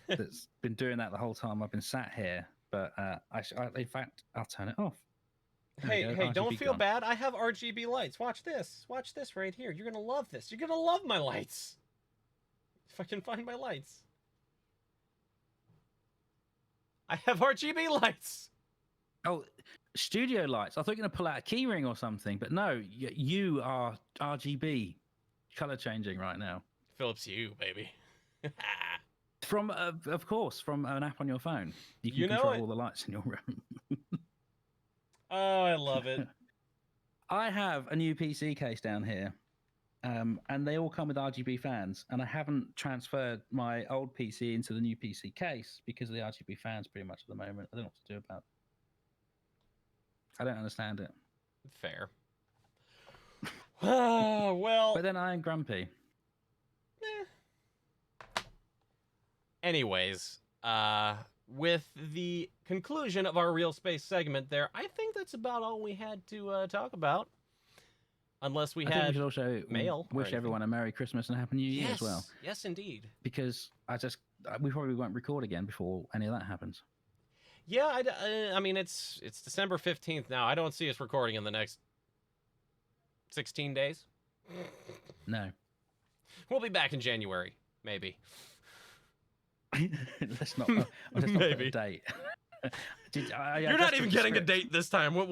that's been doing that the whole time I've been sat here. But in fact, I'll turn it off.
Hey, don't feel bad. I have RGB lights. Watch this. Watch this right here. You're going to love this. You're going to love my lights. If I can find my lights. I have RGB lights.
Oh, studio lights. I thought you were going to pull out a key ring or something, but no, you are RGB color changing right now.
Philips Hue, baby.
From, of course, from an app on your phone. You can control all the lights in your room.
Oh, I love it.
I have a new PC case down here, and they all come with RGB fans, and I haven't transferred my old PC into the new PC case because of the RGB fans pretty much at the moment. I don't know what to do about it. I don't understand it.
Fair. Well...
But then I am grumpy.
Anyways, with the conclusion of our real space segment there, I think that's about all we had to talk about. Unless we had
should also
mail.
Wish everyone a Merry Christmas and a Happy New Year as well.
Yes, indeed.
Because we probably won't record again before any of that happens.
Yeah, I mean, it's December 15th now. I don't see us recording in the next 16 days.
No.
We'll be back in January, maybe.
let's not put
Maybe.
a date.
You're not even getting a date this time. We'll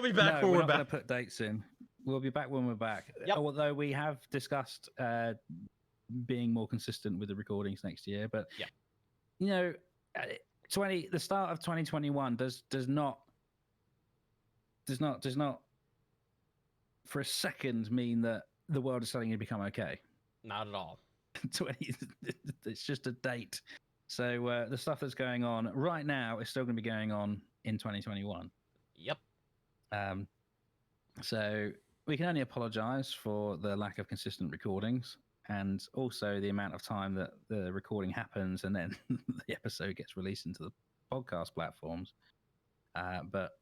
be back when
we're
we're
not
back.
going to put dates in. We'll be back when we're back.
Yep.
Although we have discussed being more consistent with the recordings next year, but
yeah,
you know, the start of 2021 does not for a second mean that the world is suddenly going to become okay.
Not at all.
It's just a date. So the stuff that's going on right now is still going to be going on in 2021.
Yep.
So we can only apologize for the lack of consistent recordings and also the amount of time that the recording happens and then the episode gets released into the podcast platforms. But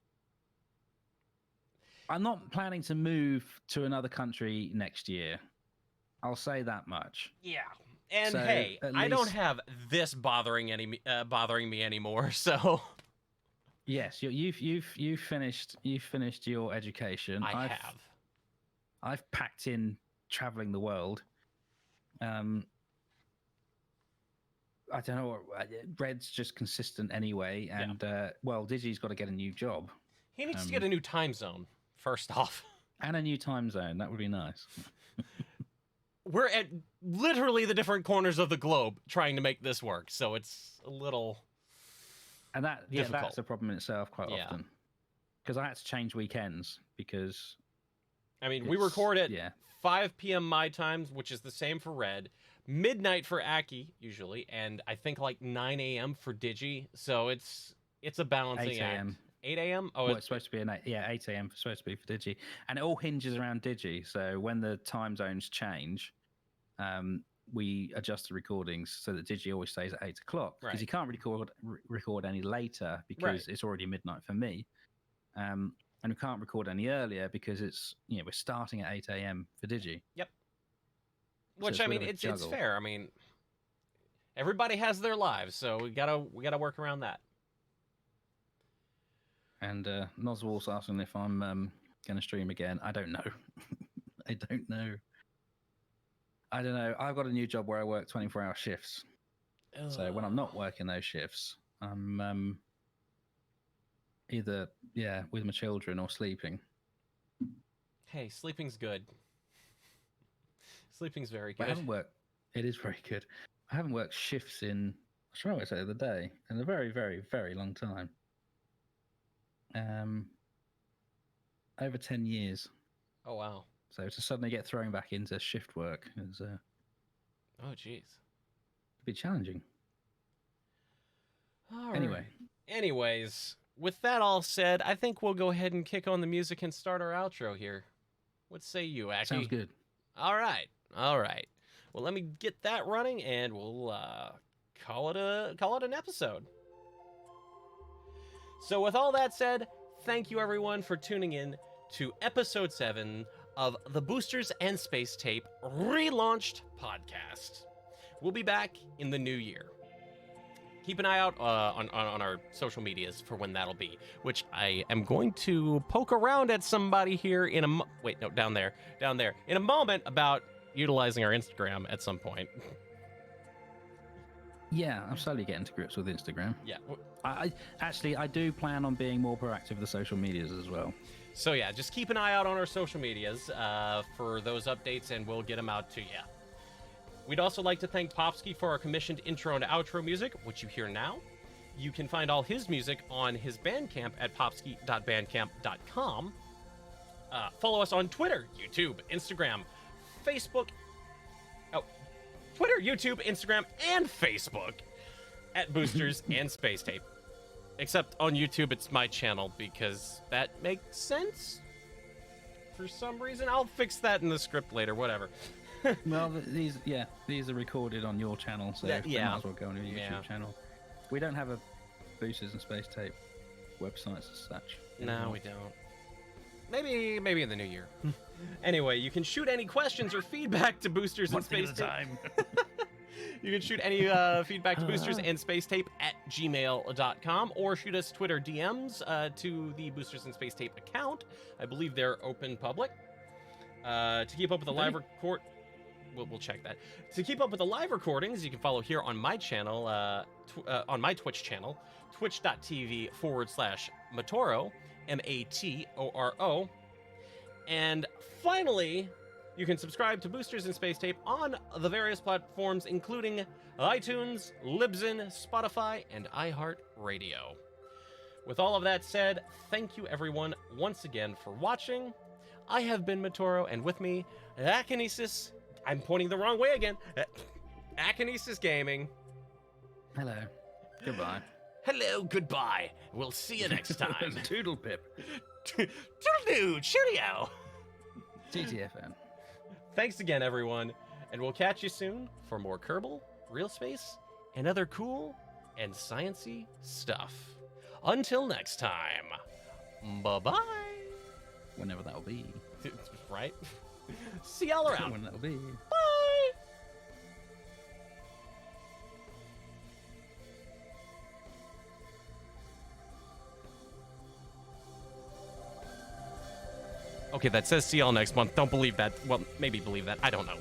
I'm not planning to move to another country next year. I'll say that much.
Yeah. And
so
hey, I don't have this bothering me anymore. So
yes, you've finished your education. I've packed in traveling the world. I don't know. Red's just consistent anyway, and Digi's got to get a new job.
He needs to get a new time zone first off,
and a new time zone. That would be nice.
We're at literally the different corners of the globe trying to make this work, so it's a little difficult.
That's a problem in itself quite often. Because I had to change weekends because
we record at 5 p.m. my times, which is the same for Red, midnight for Aki usually, and I think like 9 a.m. for Digi. So it's a balancing
8 a.m.
8 a.m. Oh,
it's supposed to be 8 a.m. supposed to be for Digi, and it all hinges around Digi. So when the time zones change, we adjust the recordings so that Digi always stays at 8 o'clock because he can't record any later because it's already midnight for me, and we can't record any earlier because it's we're starting at 8 a.m. for Digi.
Yep. Which it's fair. Everybody has their lives, so we gotta work around that.
And Noswall's asking if I'm going to stream again. I don't know. I don't know. I've got a new job where I work 24-hour shifts. Oh. So when I'm not working those shifts, I'm either with my children or sleeping.
Hey, sleeping's good. Sleeping's very good.
It is very good. I haven't worked shifts in, I was trying to say the other day, in a very, very, very long time. Over 10 years.
Oh, wow.
So to suddenly get thrown back into shift work is
oh, jeez.
It'd be challenging.
All right. Anyways, with that all said, I think we'll go ahead and kick on the music and start our outro here. What say you, Aki?
Sounds good.
All right. Well, let me get that running, and we'll call it an episode. So with all that said, thank you everyone for tuning in to episode 7 of the Boosters and Space Tape relaunched podcast. We'll be back in the new year. Keep an eye out on our social medias for when that'll be, which I am going to poke around at somebody here in down there, in a moment about utilizing our Instagram at some point.
Yeah, I'm slowly getting to grips with Instagram.
Yeah.
I do plan on being more proactive with the social medias as well.
So yeah, just keep an eye out on our social medias for those updates, and we'll get them out to you. We'd also like to thank Popsky for our commissioned intro and outro music, which you hear now. You can find all his music on his Bandcamp at popsky.bandcamp.com. Follow us on Twitter, YouTube, Instagram, Facebook. Twitter, YouTube, Instagram, and Facebook at Boosters and Space Tape. Except on YouTube, it's my channel because that makes sense for some reason. I'll fix that in the script later, whatever.
Well, these are recorded on your channel, so they might as well go on your YouTube channel. We don't have a Boosters and Space Tape websites as such.
No, we don't. Maybe in the new year. Anyway, you can shoot any questions or feedback to Boosters and Space Tape. You can shoot any feedback to Boosters and Space Tape at gmail.com or shoot us Twitter DMs to the Boosters and Space Tape account. I believe they're open public. To keep up with the live record. we'll check that. To keep up with the live recordings, you can follow here on my channel, on my Twitch channel, twitch.tv/Matoro, Matoro. And finally, you can subscribe to Boosters and Space Tape on the various platforms, including iTunes, Libsyn, Spotify, and iHeartRadio. With all of that said, thank you everyone once again for watching. I have been Matoro, and with me, Akinesis. I'm pointing the wrong way again. Akinesis Gaming.
Hello. Goodbye.
Hello, goodbye. We'll see you next time.
Toodle pip.
Toodle-doo, cheerio.
TTFN.
Thanks again, everyone, and we'll catch you soon for more Kerbal, Real Space, and other cool and sciencey stuff. Until next time, bye-bye.
Whenever that'll be.
Right? See y'all around.
When that'll be.
Bye! Okay, that says see y'all next month. Don't believe that. Well, maybe believe that. I don't know.